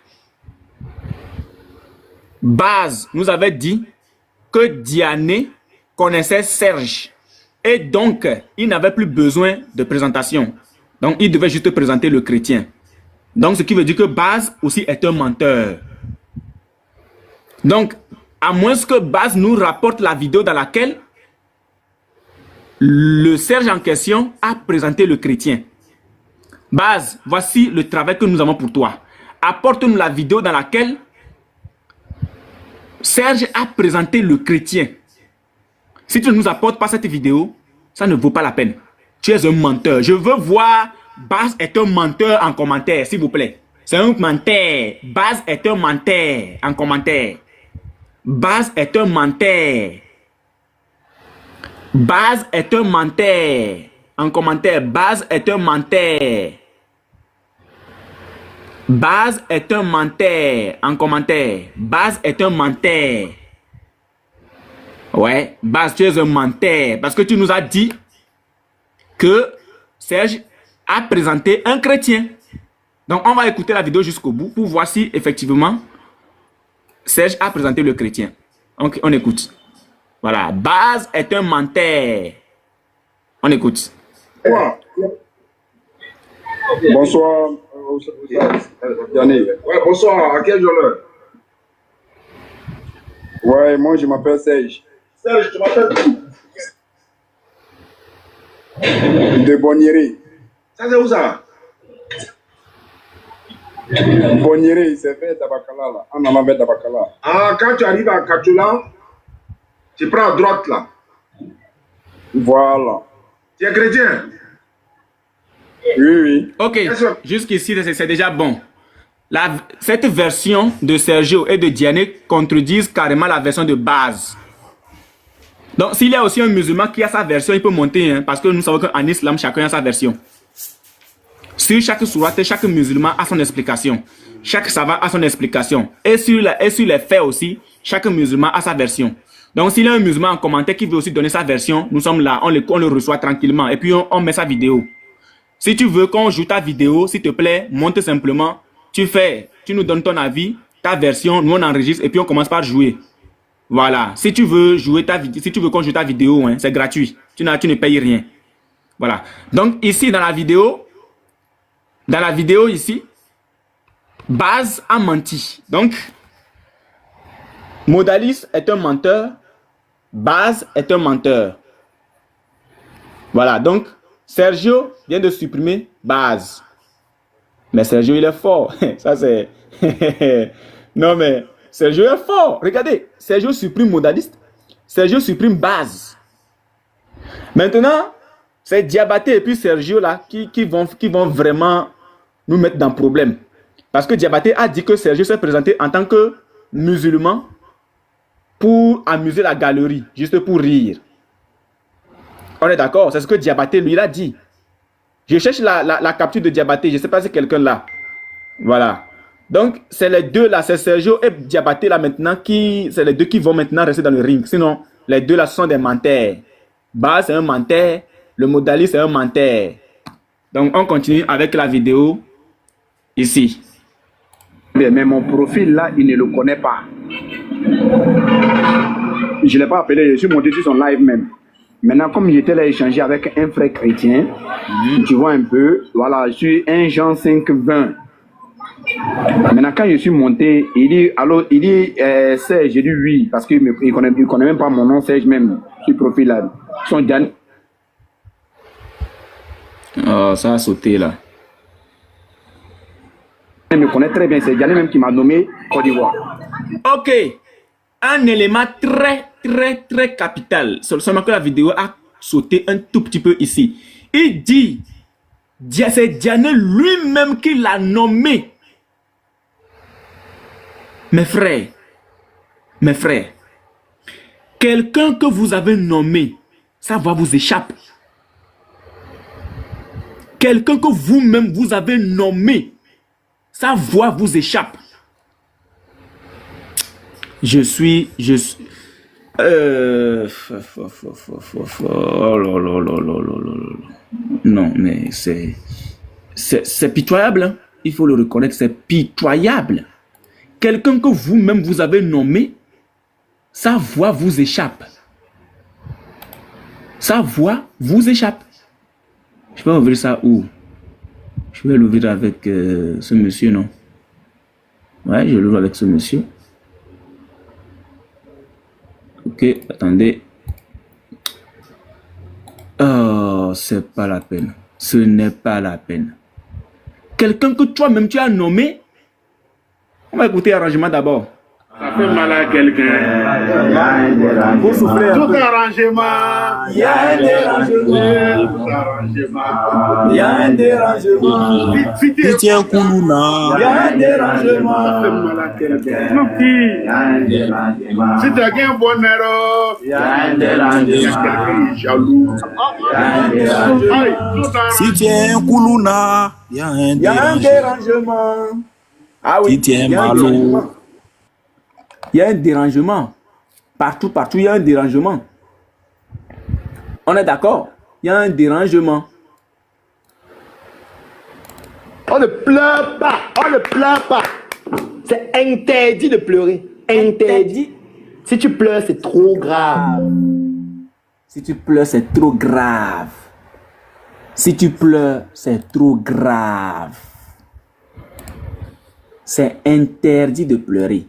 Baz nous avait dit que Diané connaissait Serge. Et donc, il n'avait plus besoin de présentation. Donc, il devait juste présenter le chrétien. Donc, ce qui veut dire que Baz aussi est un menteur. Donc, à moins que Baz nous rapporte la vidéo dans laquelle le Serge en question a présenté le chrétien. Baz, voici le travail que nous avons pour toi. Apporte-nous la vidéo dans laquelle Serge a présenté le chrétien. Si tu ne nous apportes pas cette vidéo, ça ne vaut pas la peine. Tu es un menteur. Je veux voir Baz est un menteur en commentaire, s'il vous plaît. C'est un menteur. Baz est un menteur en commentaire. Baz est un menteur. Baz est un menteur en commentaire. Baz est un menteur. Baz est un menteur en commentaire. Baz est un menteur. Ouais, Baz, tu es un menteur parce que tu nous as dit que Serge a présenté un chrétien. Donc, on va écouter la vidéo jusqu'au bout pour voir si effectivement Serge a présenté le chrétien. Donc, on écoute. Voilà, Baz est un menteur. On écoute. Quoi? Bonsoir, Diané. Ouais, bonsoir. À quel honneur? Ouais, moi je m'appelle Serge. Serge, tu m'appelles? De Bonnieri. Ça, c'est où ça? Bonnieri, c'est vers Dabakala, là. En allant vers Dabakala. Ah, quand tu arrives à Katoula, tu prends à droite là. Voilà. Tu es chrétien? Oui, oui. Ok, jusqu'ici, c'est déjà bon. Cette version de Sergio et de Diané contredisent carrément la version de Baz. Donc, s'il y a aussi un musulman qui a sa version, il peut monter, hein, parce que nous savons qu'en islam, chacun a sa version. Sur chaque sourate, chaque musulman a son explication. Chaque savant a son explication. Et sur les faits aussi, chaque musulman a sa version. Donc, s'il y a un musulman en commentaire qui veut aussi donner sa version, nous sommes là, on le reçoit tranquillement et puis on met sa vidéo. Si tu veux qu'on joue ta vidéo, s'il te plaît, monte simplement. Tu nous donnes ton avis, ta version, nous on enregistre et puis on commence par jouer. Voilà. Si tu veux jouer si tu veux qu'on joue ta vidéo, hein, c'est gratuit. Tu ne payes rien. Voilà. Donc ici dans la vidéo ici, Baz a menti. Donc, Modalis est un menteur. Baz est un menteur. Voilà. Donc, Sergio vient de supprimer Baz. Mais Sergio, il est fort. Ça, c'est... Non, mais Sergio est fort. Regardez, Sergio supprime Modaliste. Sergio supprime Baz. Maintenant, c'est Diabaté et puis Sergio là qui vont vraiment nous mettre dans le problème. Parce que Diabaté a dit que Sergio s'est présenté en tant que musulman pour amuser la galerie, juste pour rire. On est d'accord? C'est ce que Diabaté, lui, il a dit. Je cherche la capture de Diabaté. Je ne sais pas si quelqu'un l'a. Voilà. Donc, c'est les deux là. C'est Sergio et Diabaté là maintenant c'est les deux qui vont maintenant rester dans le ring. Sinon, les deux là sont des menteurs. Baz, c'est un menteur. Le Modaliste, c'est un menteur. Donc, on continue avec la vidéo ici. Mais mon profil là, il ne le connaît pas. Je ne l'ai pas appelé. Je suis monté sur son live même. Maintenant, comme j'étais là échanger avec un frère chrétien, tu vois un peu, voilà, je suis 1 Jean 5, 20. Maintenant, quand je suis monté, il dit, Serge, j'ai dit oui, parce qu'il ne connaît même pas mon nom, Serge même, sur profil là. Son Diane. Oh, ça a sauté là. Il me connaît très bien, c'est Diane même qui m'a nommé Côte d'Ivoire. Ok. Un élément très capital. Seulement que la vidéo a sauté un tout petit peu ici. Il dit, c'est Diané lui-même qui l'a nommé. Mes frères, quelqu'un que vous avez nommé, sa voix vous échappe. Quelqu'un que vous-même vous avez nommé, sa voix vous échappe. Je suis... Oh là là là là là là là. Non, mais c'est pitoyable. Hein. Il faut le reconnaître, c'est pitoyable. Quelqu'un que vous-même vous avez nommé, sa voix vous échappe. Sa voix vous échappe. Je vais ouvrir ça où? Je vais l'ouvrir avec ce monsieur, non? Ouais, je l'ouvre avec ce monsieur. Ok, attendez. Oh, c'est pas la peine. Ce n'est pas la peine. Quelqu'un que toi-même tu as nommé. On va écouter l'arrangement d'abord. Ça fait mal à quelqu'un. Vous soufflez un Tout peu. arrangement. Il y a un dérangement. Tout arrangement. Il y a un dérangement. Pitié Koulouna. Il y a un Ça fait dérangement. mal à quelqu'un. Mon petit. Si tu as gagné un bon erreur, Il y a un il y a quelqu'un qui dérangement. est jaloux. Allez, tout Si tu es un Koulouna, il y a un Il y a un dérangement. dérangement. Ah oui. Si tu es il y a un malo. dérangement. Il y a un dérangement. Partout, il y a un dérangement. On est d'accord? Il y a un dérangement. On ne pleure pas, on ne pleure pas. C'est interdit de pleurer. Interdit. Si tu pleures, c'est trop grave. Si tu pleures, c'est trop grave. Si tu pleures, c'est trop grave. C'est interdit de pleurer.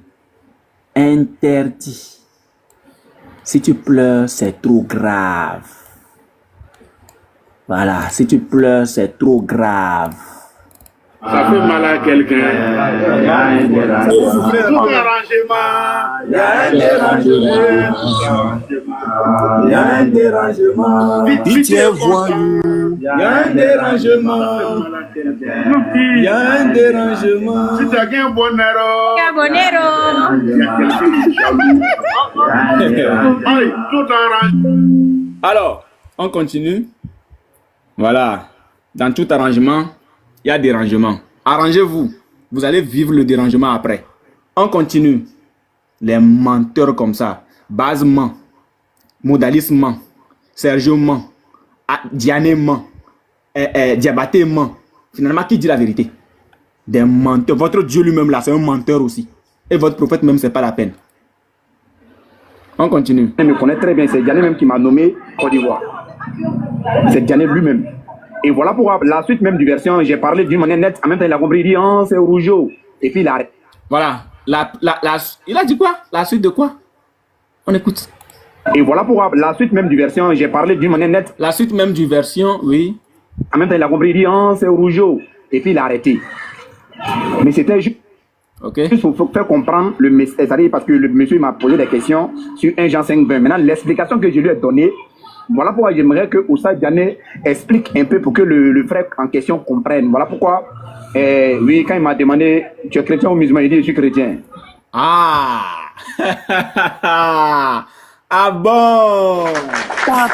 Interdit. Si tu pleures, c'est trop grave. Voilà, si tu pleures, c'est trop grave. Ça fait mal à quelqu'un. Tout arrangement. Il y a un dérangement. Il y a un dérangement. Pitié voyou. Il y a un dérangement. Il y a un dérangement. Si tu as gagné un bon erreur, Cabonero. il y a quelqu'un qui est jaloux. Allez, tout arrangement. Alors, on continue. Voilà. Dans tout arrangement, il y a dérangement. Arrangez-vous. Vous allez vivre le dérangement après. On continue. Les menteurs comme ça. Baz ment. Modalis ment. Sergio ment. Diane ment. Diabaté ment. Finalement, qui dit la vérité? Des menteurs. Votre Dieu lui-même là, c'est un menteur aussi. Et votre prophète même, c'est pas la peine. On continue. Je me connais très bien, c'est Diané même qui m'a nommé Côte d'Ivoire. C'est Diané lui-même. Et voilà pourquoi la suite même du version, j'ai parlé d'une manière nette. En même temps, il a compris, il dit, oh, c'est Rougeau. Et puis il a arrêté. Voilà. Il a dit quoi? La suite de quoi? On écoute. Et voilà pourquoi la suite même du version, j'ai parlé d'une manière nette. La suite même du version, oui. En même temps, il a compris, il dit, oh, c'est Rougeau. Et puis il a arrêté. Mais c'était juste pour faire comprendre le message. C'est-à-dire parce que le monsieur m'a posé des questions sur 1 Jean 5:20. Maintenant, l'explication que je lui ai donnée, voilà pourquoi j'aimerais que Oussa Diané explique un peu pour que le frère en question comprenne. Voilà pourquoi, oui, quand il m'a demandé, tu es chrétien ou musulman, il dit, je suis chrétien. Ah ah bon. Ah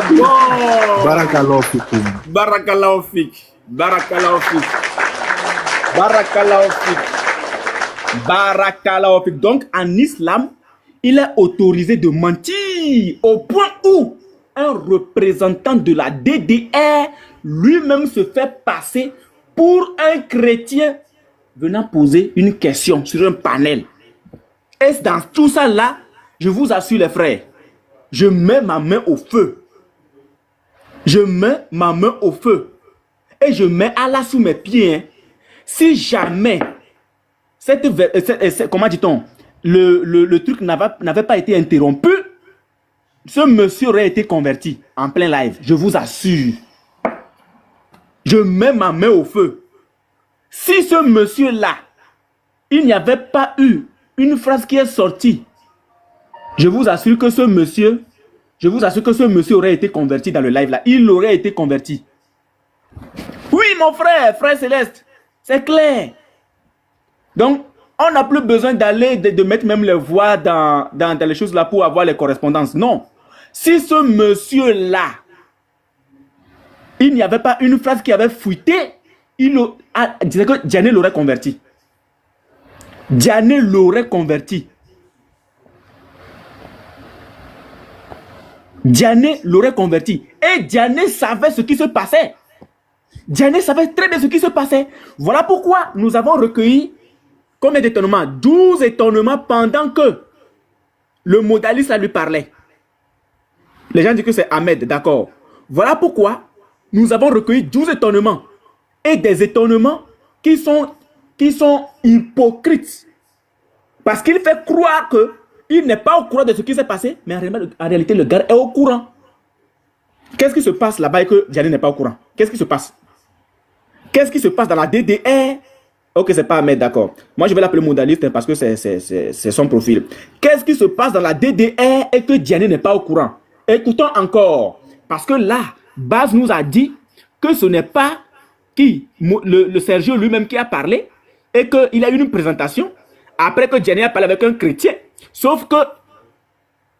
bon. Barakallahu fikum. Barakallahu fik. Barakallahu fik. Barakallahu fik. Barakallahu fik. Donc, en islam, il est autorisé de mentir au point où un représentant de la DDR lui-même se fait passer pour un chrétien venant poser une question sur un panel. Et dans tout ça là, je vous assure les frères, je mets ma main au feu. Je mets ma main au feu. Et je mets Allah sous mes pieds. Hein. Si jamais, comment dit-on, le truc n'avait pas été interrompu, ce monsieur aurait été converti en plein live. Je vous assure. Je mets ma main au feu. Si ce monsieur-là, il n'y avait pas eu une phrase qui est sortie, je vous assure que ce monsieur aurait été converti dans le live là. Il aurait été converti. Oui, mon frère Céleste, c'est clair. Donc, on n'a plus besoin d'aller, de mettre même les voix dans les choses là pour avoir les correspondances. Non. Si ce monsieur-là, il n'y avait pas une phrase qui avait fuité, disait que Diané l'aurait converti. Diané l'aurait converti. Diané l'aurait converti. Et Diané savait ce qui se passait. Diané savait très bien ce qui se passait. Voilà pourquoi nous avons recueilli combien d'étonnements? 12 étonnements pendant que le modaliste lui parlait. Les gens disent que c'est Ahmed, d'accord. Voilà pourquoi nous avons recueilli 12 étonnements. Et des étonnements qui sont hypocrites. Parce qu'il fait croire qu'il n'est pas au courant de ce qui s'est passé, mais en réalité, le gars est au courant. Qu'est-ce qui se passe là-bas et que Diané n'est pas au courant? Qu'est-ce qui se passe? Qu'est-ce qui se passe dans la DDR? Ok, c'est pas Ahmed, d'accord. Moi, je vais l'appeler modaliste parce que c'est son profil. Qu'est-ce qui se passe dans la DDR et que Diané n'est pas au courant? Écoutons encore. Parce que là, Baz nous a dit que ce n'est pas le Sergio lui-même qui a parlé et qu'il a eu une présentation après que Diané a parlé avec un chrétien. Sauf que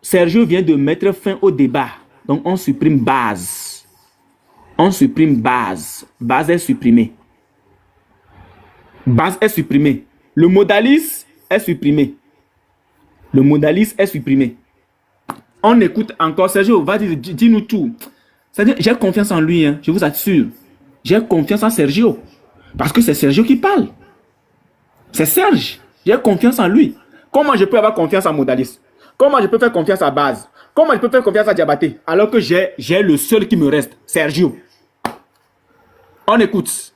Sergio vient de mettre fin au débat. Donc, on supprime Baz. On supprime Baz. Baz est supprimé. Baz est supprimé. Le modaliste est supprimé. Le modaliste est supprimé. On écoute encore. Sergio, vas-y, dis-nous tout. C'est-à-dire, j'ai confiance en lui, hein, je vous assure. J'ai confiance en Sergio. Parce que c'est Sergio qui parle. C'est Serge. J'ai confiance en lui. Comment je peux avoir confiance en modaliste? Comment je peux faire confiance à Baz? Comment je peux faire confiance à Diabaté? Alors que j'ai le seul qui me reste, Sergio. On écoute.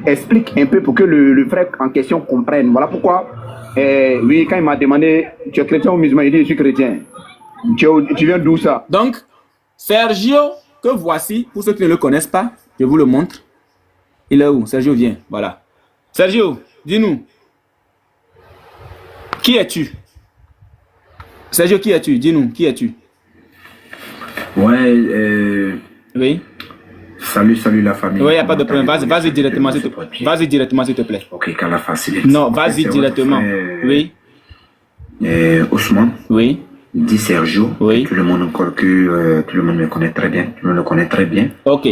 Explique un peu pour que le frère en question comprenne. Voilà pourquoi, oui, quand il m'a demandé, tu es chrétien ou musulman, il dit, je suis chrétien. Tu viens d'où ça? Donc, Sergio, que voici, pour ceux qui ne le connaissent pas, je vous le montre. Il est où? Sergio vient, voilà. Sergio, dis-nous. Qui es-tu? Sergio, qui es-tu? Dis-nous, qui es-tu? Ouais, oui. Salut la famille. Oui, il n'y a pas de problème. Vas-y directement, s'il te plaît. Vas-y directement, s'il te plaît. Ok, qu'à la facilite. Non, vas-y directement. Oui. Ousmane. Oui. Dit Sergio. Oui. Tout le monde encore que tout le monde me connaît très bien. Tout le monde le connaît très bien. Ok.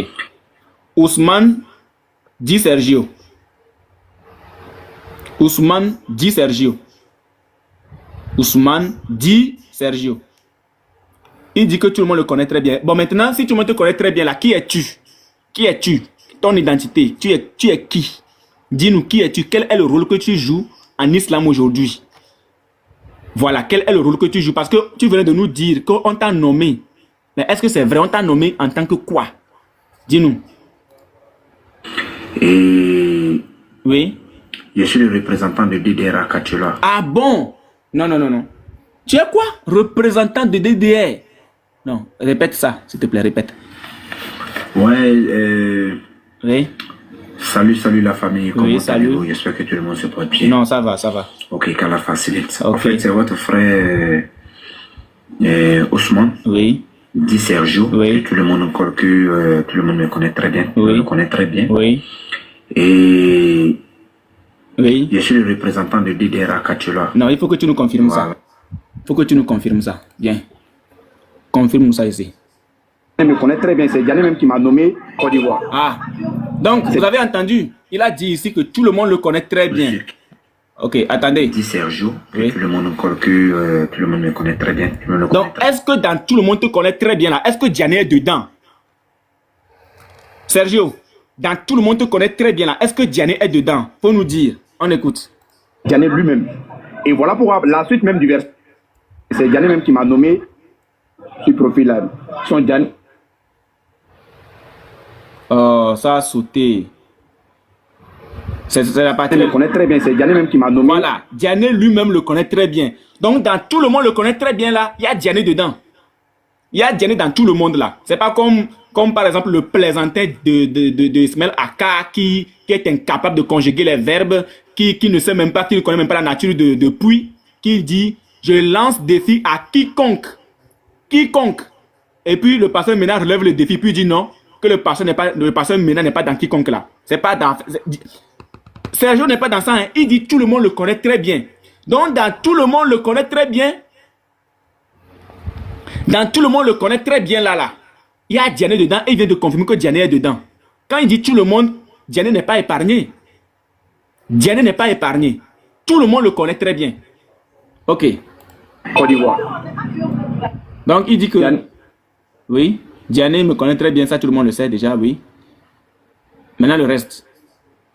Ousmane dit Sergio. Ousmane dit Sergio. Ousmane dit Sergio. Il dit que tout le monde le connaît très bien. Bon, maintenant, si tout le monde te connaît très bien, là, qui es-tu? Qui es-tu? Ton identité, tu es qui? Dis-nous, qui es-tu? Quel est le rôle que tu joues en islam aujourd'hui? Voilà, quel est le rôle que tu joues? Parce que tu venais de nous dire qu'on t'a nommé. Mais est-ce que c'est vrai? On t'a nommé en tant que quoi? Dis-nous. Et... Oui? Je suis le représentant de DDR Kachula. Ah bon? Non. Tu es quoi? Représentant de DDR? Non, répète ça, s'il te plaît, répète. Ouais, oui. Salut la famille. Comment oui, salut. J'espère que tout le monde se porte bien. Non, ça va. Ok, qu'à la facilite. Okay. En fait, c'est votre frère Ousmane. Oui. Dit Sergio. Oui. Tout le monde encore que tout le monde me connaît très bien. Oui. Me connaît très bien. Oui. Et oui. Je suis le représentant de DDR Kachula. Non, il faut que tu nous confirmes ça. Il faut que tu nous confirmes ça. Bien. Confirme ça ici. Il me connaît très bien, c'est Diané même qui m'a nommé Côte d'Ivoire. Ah, donc vous avez entendu, il a dit ici que tout le monde le connaît très bien. Ok, attendez. Dit Sergio, oui. Tout le monde encore que tout le monde me connaît très bien. Donc, est-ce que dans tout le monde te connaît très bien là, est-ce que Diané est dedans? Sergio, dans tout le monde te connaît très bien là, est-ce que Diané est dedans? Faut nous dire, on écoute. Diané lui-même. Et voilà pourquoi la suite même du verset, c'est Diané même qui m'a nommé sur profil là. Son Diané. Oh, ça a sauté. C'est la partie. Il le connaît très bien, c'est Diané même qui m'a nommé. Voilà, Diané lui-même le connaît très bien. Donc, dans tout le monde le connaît très bien là, il y a Diané dedans. Il y a Diané dans tout le monde là. C'est pas comme par exemple le plaisantin de Ismaël Aka qui est incapable de conjuguer les verbes, qui ne sait même pas, qui ne connaît même pas la nature de puits, qui dit je lance défi à quiconque. Quiconque. Et puis le pasteur Ménard relève le défi, puis dit non, que le pasteur Ménard n'est pas dans quiconque là. C'est pas dans. Sergio n'est pas dans ça, hein. Il dit tout le monde le connaît très bien. Donc dans tout le monde le connaît très bien. Dans tout le monde le connaît très bien là. Il y a Diané dedans et il vient de confirmer que Diané est dedans. Quand il dit tout le monde, Diané n'est pas épargné. Diané n'est pas épargné. Tout le monde le connaît très bien. Ok. Côte d'Ivoire. Donc, il dit que... Diané. Oui, Diané me connaît très bien, ça tout le monde le sait déjà, oui. Maintenant, le reste.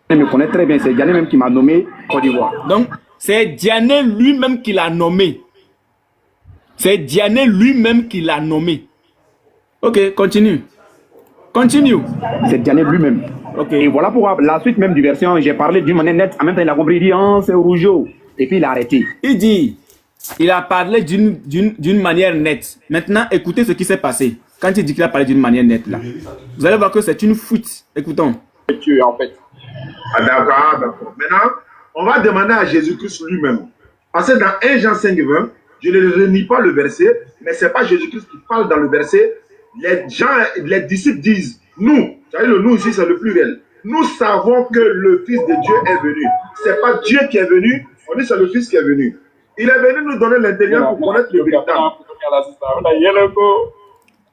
Il me connaît très bien, c'est Diané même qui m'a nommé Côte d'Ivoire. Donc, c'est Diané lui-même qui l'a nommé. C'est Diané lui-même qui l'a nommé. Ok, continue. Continue. C'est Diané lui-même. Ok. Et voilà pourquoi la suite même du version, j'ai parlé d'une manière nette. En même temps, il a compris, il dit, oh, c'est Rougeau. Et puis il a arrêté. Il dit, il a parlé d'une manière nette. Maintenant, écoutez ce qui s'est passé. Quand il dit qu'il a parlé d'une manière nette, là, vous allez voir que c'est une fuite. Écoutons. Tu en fait. Ah, d'accord, d'accord. Maintenant, on va demander à Jésus-Christ lui-même. Parce que dans 1 Jean 5, 20, je ne renie pas le verset, mais ce n'est pas Jésus-Christ qui parle dans le verset. Les disciples disent, nous, c'est-à-dire le nous ici, c'est le pluriel. Nous savons que le Fils de Dieu est venu. Ce n'est pas Dieu qui est venu, on dit c'est le Fils qui est venu. Il est venu nous donner l'intérieur pour connaître le véritable.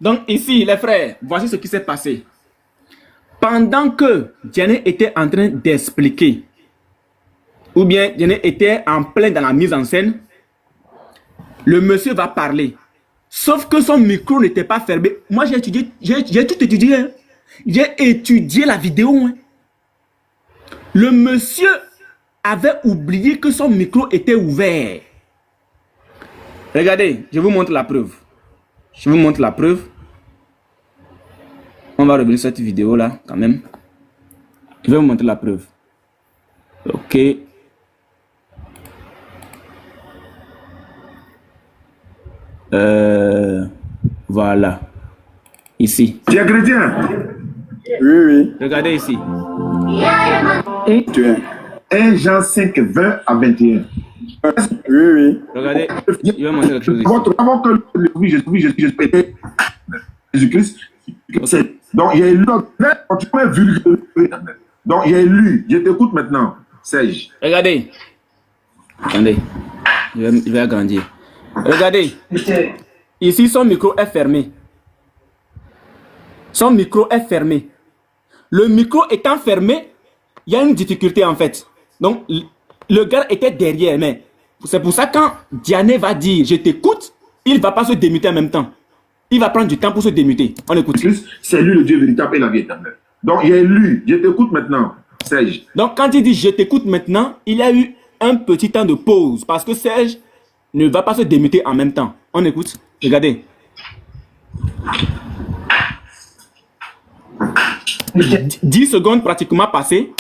Donc ici, les frères, voici ce qui s'est passé. Pendant que Diané était en train d'expliquer, ou bien Diané était en plein dans la mise en scène, le monsieur va parler. Sauf que son micro n'était pas fermé. Moi, j'ai étudié, j'ai tout étudié. Hein. J'ai étudié la vidéo. Hein. Le monsieur avait oublié que son micro était ouvert. Regardez, je vous montre la preuve. Je vous montre la preuve. On va revenir sur cette vidéo là quand même. Je vais vous montrer la preuve. Ok. Voilà. Ici. Tu es chrétien? Oui, oui. Regardez ici. 1 Jean 5, 20 à 21. Oui, oui. Regardez. Je vais montrer quelque chose ici. Avant que Jésus-Christ, donc il y a lu, donc il y a lu, je t'écoute maintenant, Serge. Regardez. Attendez. Je vais agrandir. Regardez. Ici, son micro est fermé. Son micro est fermé. Le micro étant fermé, il y a une difficulté en fait. Donc, le gars était derrière, mais c'est pour ça quand Diané va dire « je t'écoute », il ne va pas se démuter en même temps. Il va prendre du temps pour se démuter. On écoute. C'est lui le Dieu véritable et la vie éternelle. Donc, il y a lu, je t'écoute maintenant, Serge. Donc, quand il dit « je t'écoute maintenant », il y a eu un petit temps de pause parce que Serge ne va pas se démuter en même temps. On écoute. Regardez. 10 secondes pratiquement passées.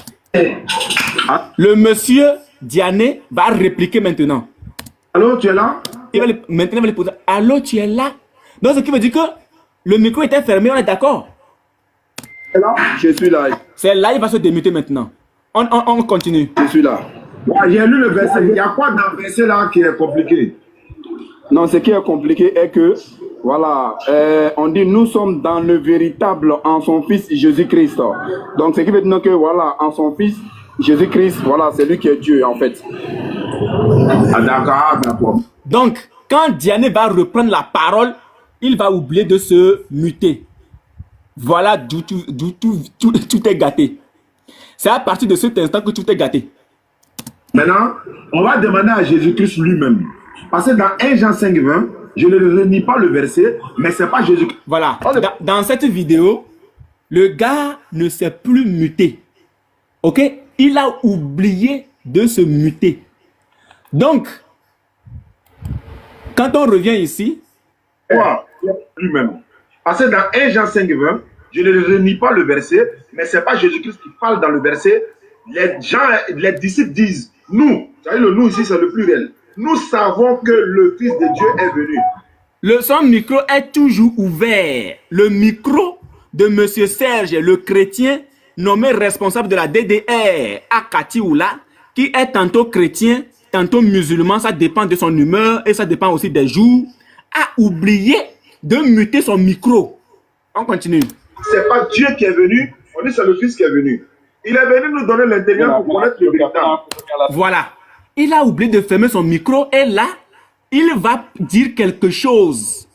Le monsieur Diané va répliquer maintenant. Allô, tu es là? Maintenant, il va lui poser. Allô, tu es là? Donc, ce qui veut dire que le micro était fermé, on est d'accord? Je suis là. C'est là, il va se démuter maintenant. On continue. Je suis là. J'ai lu le verset. Il y a quoi dans le verset là qui est compliqué? Non, ce qui est compliqué est que, voilà, on dit nous sommes dans le véritable en son Fils Jésus-Christ. Donc, ce qui veut dire que, voilà, en son Fils Jésus-Christ, voilà, c'est lui qui est Dieu en fait. Ah, d'accord, d'accord. Donc, quand Diané va reprendre la parole, il va oublier de se muter. Voilà d'où tout est gâté. C'est à partir de cet instant que tout est gâté. Maintenant, on va demander à Jésus-Christ lui-même. Parce que dans 1 Jean 5, 20, je ne renie pas le verset, mais ce n'est pas Jésus-Christ. Voilà. Dans cette vidéo, le gars ne s'est plus muté. Ok? Il a oublié de se muter. Donc, quand on revient ici... Lui-même. Parce que dans 1 Jean 5, 20, je ne renie pas le verset, mais ce n'est pas Jésus-Christ qui parle dans le verset. Les disciples disent, nous, c'est-à-dire le nous ici, c'est le pluriel. Nous savons que le Fils de Dieu est venu. Son micro est toujours ouvert. Le micro de M. Serge, le chrétien, nommé responsable de la DDR à Katioula, qui est tantôt chrétien, tantôt musulman, ça dépend de son humeur et ça dépend aussi des jours, a oublié de muter son micro. On continue. C'est pas Dieu qui est venu, on dit c'est le Fils qui est venu. Il est venu nous donner l'intérieur pour connaître le véritable. Voilà. Il a oublié de fermer son micro et là, il va dire quelque chose.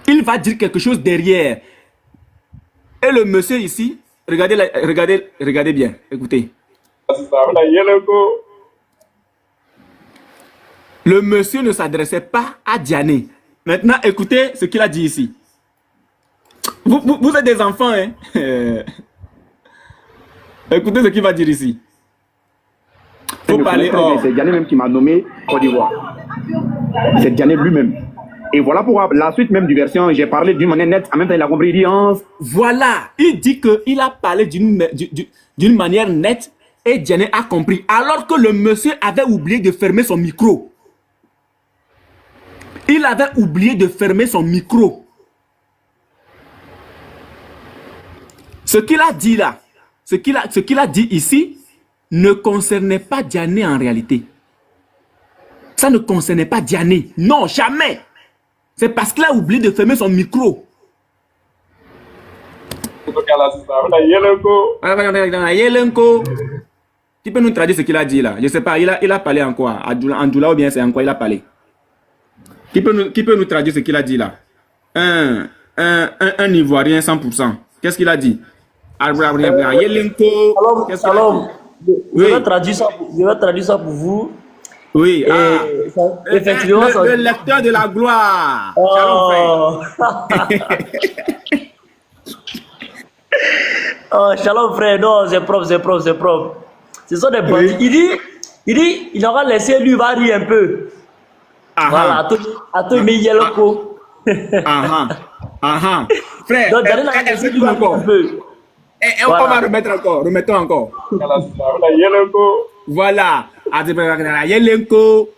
Il va dire quelque chose derrière. Et le monsieur ici, regardez bien, écoutez. Le monsieur ne s'adressait pas à Diané. Maintenant, écoutez ce qu'il a dit ici. Vous êtes des enfants, hein? Écoutez ce qu'il va dire ici. Faut parler. C'est Diané même qui m'a nommé Côte d'Ivoire. C'est Diané lui-même. Et voilà pourquoi la suite même du version, j'ai parlé d'une manière nette, en même temps il a compris, il dit voilà, il dit qu'il a parlé d'une manière nette et Diané a compris. Alors que le monsieur avait oublié de fermer son micro. Il avait oublié de fermer son micro. Ce qu'il a dit là, ce qu'il a dit ici, ne concernait pas Diané en réalité. Ça ne concernait pas Diané. Non, jamais. C'est parce qu'il a oublié de fermer son micro. Tu peux nous traduire ce qu'il a dit là? Je ne sais pas, il a parlé en quoi? En Doula ou bien c'est en quoi il a parlé? Qui peut nous traduire ce qu'il a dit là? Un Ivoirien 100%. Qu'est-ce qu'il a dit? Shalom. Je vais traduire ça pour vous. Oui, effectivement, le lecteur de la gloire. Shalom frère, non, c'est propre. Ce sont des bandits. Il dit, il aura laissé lui, va rire un peu. Voilà, à tout mis yellow. Frère, donc Diané l'a laissé lui encore un peu. On va remettre encore, remettons encore. Voilà. Yelenko.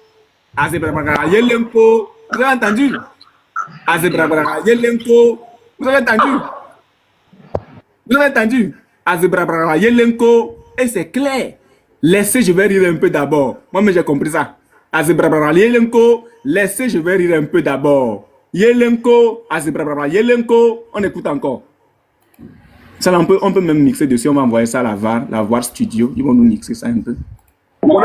Vous avez entendu? Yelenko. Vous avez entendu? Vous avez entendu? Yelenko. Et c'est clair. Laissez, je vais rire un peu d'abord. Moi-même, j'ai compris ça. Yelenko. Laissez, je vais rire un peu d'abord. Yelenko. Yelenko. On écoute encore. Ça, on peut même mixer dessus. On va envoyer ça à la VAR Studio. Ils vont nous mixer ça un peu. Oui.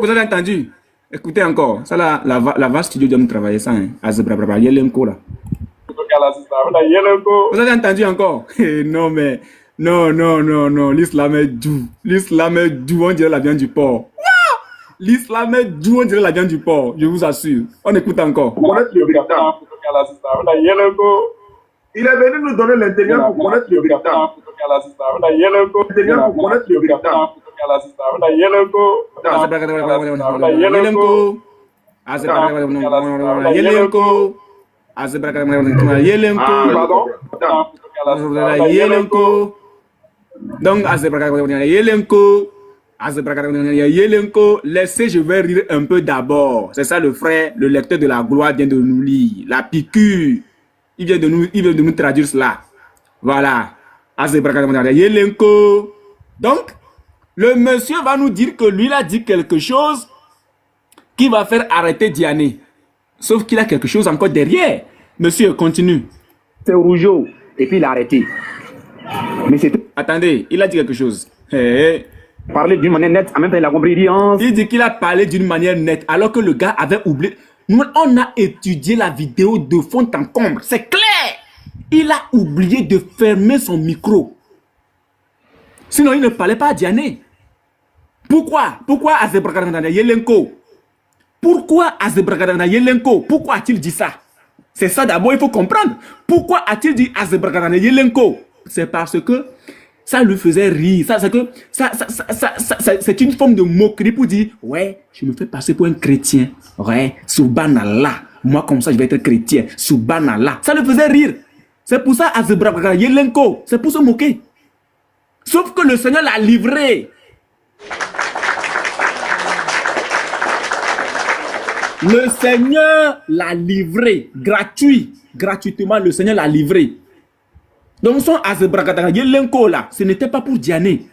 Vous avez entendu? Écoutez encore. Ça, la VAR Studio doit nous travailler ça. Hein. Yelenko là. Vous avez entendu encore? Non, mais. Non. L'islam est doux. L'islam est doux. On dirait la viande du porc. L'islam est doux. On dirait la viande du porc. Je vous assure. On écoute encore. Il est venu nous donner l'intérieur pour connaître le véritable. L'intérieur pour connaître le véritable. Donc, laissez, je vais rire un peu d'abord. C'est ça le frère, le lecteur de la gloire vient de nous lire. La piqûre. Il vient de nous traduire cela. Voilà. Donc, le monsieur va nous dire que lui, il a dit quelque chose qui va faire arrêter Diané. Sauf qu'il a quelque chose encore derrière. Monsieur, continue. C'est Rougeau. Et puis il a arrêté. Mais c'était... Attendez, il a dit quelque chose. Parler d'une manière nette, en même temps il a compris. Il dit qu'il a parlé d'une manière nette, alors que le gars avait oublié. On a étudié la vidéo de fond en comble. C'est clair. Il a oublié de fermer son micro. Sinon, il ne parlait pas à Diané. Pourquoi Azebrakadana Yelenko? Pourquoi a-t-il dit ça? C'est ça d'abord, il faut comprendre. Pourquoi a-t-il dit Azebrakadana Yelenko? C'est parce que ça lui faisait rire. C'est une forme de moquerie pour dire, ouais, je me fais passer pour un chrétien. Ouais, subhanallah. Moi, comme ça, je vais être chrétien. Subhanallah. Ça le faisait rire. C'est pour ça, Azebrakadana Yelenko. C'est pour se moquer. Sauf que le Seigneur l'a livré. Le Seigneur l'a livré. Gratuitement, le Seigneur l'a livré. Donc, son Azebrakadana Yelenko là, ce n'était pas pour Diané.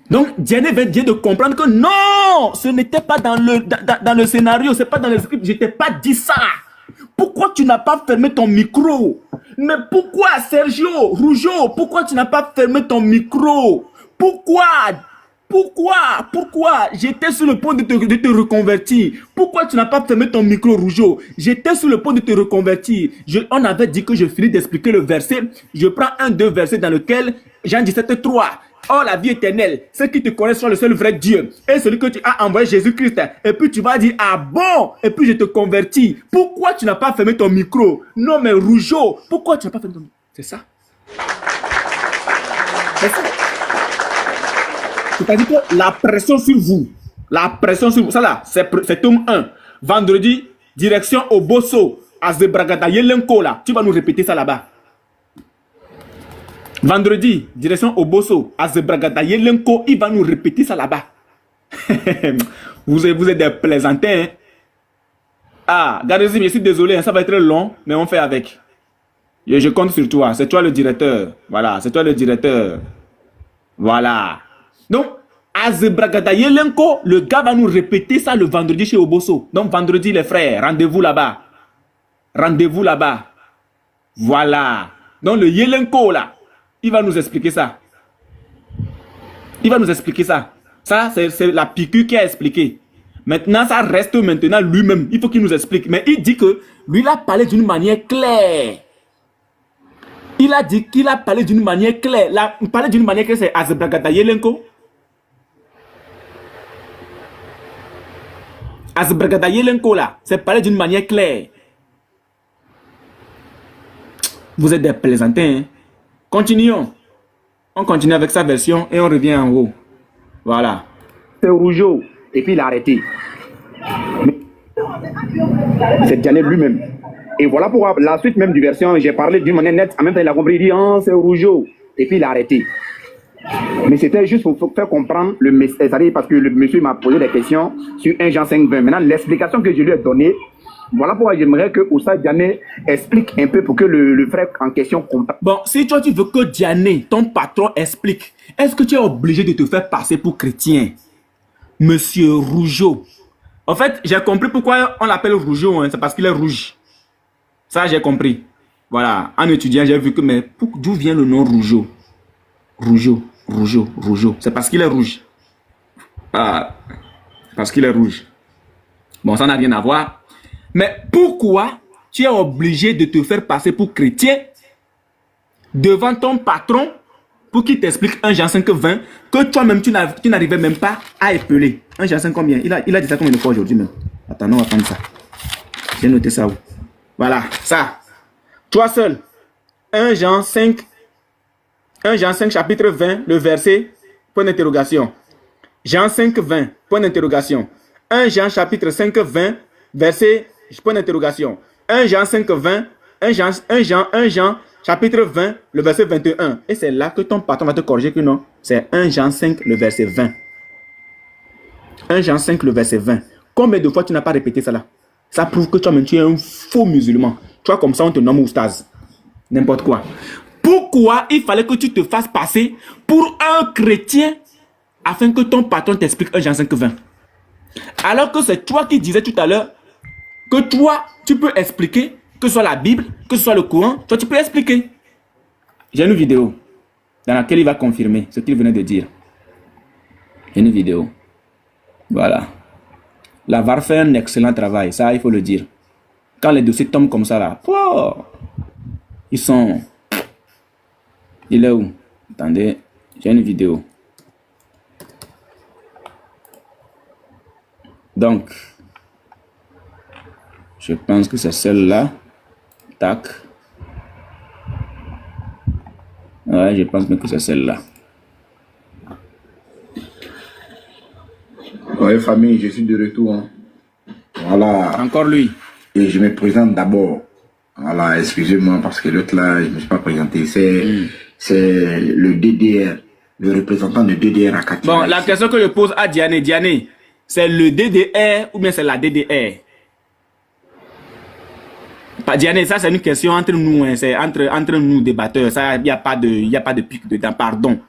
Donc, Diané vient de comprendre que non, ce n'était pas dans le scénario, c'est pas dans le script, je t'ai pas dit ça. Pourquoi tu n'as pas fermé ton micro? Mais pourquoi, Sergio, Rougeau, pourquoi tu n'as pas fermé ton micro? Pourquoi? J'étais sur le point de te reconvertir. Pourquoi tu n'as pas fermé ton micro, Rougeau? J'étais sur le point de te reconvertir. On avait dit que je finis d'expliquer le verset. Je prends 2 versets dans lequel Jean 17, 3. oh la vie éternelle, ceux qui te connaissent sont le seul vrai Dieu, et celui que tu as envoyé Jésus-Christ, et puis tu vas dire, ah bon, et puis je te convertis. Pourquoi tu n'as pas fermé ton micro? Non mais Rougeau, pourquoi tu n'as pas fermé ton micro? C'est ça. C'est ça. C'est-à-dire que la pression sur vous, ça là, c'est tome 1. Vendredi, direction au Bosso, à Zebragada Yelenko là, tu vas nous répéter ça là-bas. Vendredi, direction au Bosso, à Zebragada Yelenko, il va nous répéter ça là-bas. vous êtes des plaisantins. Hein? Ah, Gadezi, je suis désolé, hein, ça va être long, mais on fait avec. Je compte sur toi, c'est toi le directeur. Voilà, c'est toi le directeur. Voilà. Donc, à Zebragada Yelenko, le gars va nous répéter ça le vendredi chez Obosso. Donc, vendredi, les frères, rendez-vous là-bas. Rendez-vous là-bas. Voilà. Donc, le Yelenko, là, il va nous expliquer ça. Il va nous expliquer ça. Ça, c'est la piqûre qui a expliqué. Maintenant, ça reste maintenant lui-même. Il faut qu'il nous explique. Mais il dit que lui, il a parlé d'une manière claire. Il a dit qu'il a parlé d'une manière claire. Parler d'une manière claire, c'est Azebragada Yelenko. Azebragada Yelenko, là, c'est parler d'une manière claire. Vous êtes des plaisantins. Hein? Continuons. On continue avec sa version et on revient en haut. Voilà. C'est Rougeau. Et puis il a arrêté. C'est Diané lui-même. Et voilà pourquoi la suite même du version, j'ai parlé d'une manière nette. En même temps, il a compris, il dit, oh, c'est Rougeau. Et puis il a arrêté. Mais c'était juste pour faire comprendre le message. Parce que le monsieur m'a posé des questions sur 1 Jean 5, 20. Maintenant, l'explication que je lui ai donnée, voilà pourquoi j'aimerais que Oussa Diané explique un peu pour que le frère en question comprenne. Bon, si toi tu veux que Diané, ton patron, explique, est-ce que tu es obligé de te faire passer pour chrétien? Monsieur Rougeau. En fait, j'ai compris pourquoi on l'appelle Rougeau, hein, c'est parce qu'il est rouge. Ça, j'ai compris. Voilà, en étudiant, j'ai vu que, mais d'où vient le nom Rougeau? Rougeau, Rougeau, Rougeau. C'est parce qu'il est rouge. Ah, parce qu'il est rouge. Bon, ça n'a rien à voir. Mais pourquoi tu es obligé de te faire passer pour chrétien devant ton patron pour qu'il t'explique 1 Jean 5, 20 que toi-même tu n'arrivais même pas à épeler? 1 Jean 5 combien? Il a dit ça combien de fois aujourd'hui même? Attends, on va prendre ça. J'ai noté ça où? Voilà, ça. Toi seul. 1 Jean 5 chapitre 20, le verset, point d'interrogation. Jean 5, 20, point d'interrogation. 1 Jean chapitre 5, 20, verset, point d'interrogation. 1 Jean 5, 20, 1 Jean chapitre 20, le verset 21. Et c'est là que ton patron va te corriger que non. C'est 1 Jean 5, le verset 20. 1 Jean 5, le verset 20. Combien de fois tu n'as pas répété ça là? Ça prouve que toi-même tu es un faux musulman. Tu vois, comme ça on te nomme oustaz. N'importe quoi. Pourquoi il fallait que tu te fasses passer pour un chrétien afin que ton patron t'explique 1 Jean 5, 20? Alors que c'est toi qui disais tout à l'heure que toi, tu peux expliquer, que ce soit la Bible, que ce soit le Coran, toi tu peux expliquer. J'ai une vidéo dans laquelle il va confirmer ce qu'il venait de dire. J'ai une vidéo. Voilà. La VAR fait un excellent travail, ça il faut le dire. Quand les dossiers tombent comme ça là, oh, ils sont... Il est où? Attendez, j'ai une vidéo. Donc, je pense que c'est celle-là. Tac. Ouais, je pense que c'est celle-là. Ouais, famille, je suis de retour. Hein. Voilà. Encore lui. Et je me présente d'abord. Voilà, excusez-moi parce que l'autre là, je ne me suis pas présenté. C'est le DDR, le représentant de DDR à Katia. Bon, la question que je pose à Diané, c'est le DDR ou bien c'est la DDR? Pas Diané, ça c'est une question entre nous, hein, c'est entre nous débatteurs. Ça, il n'y a pas de pique dedans, pardon.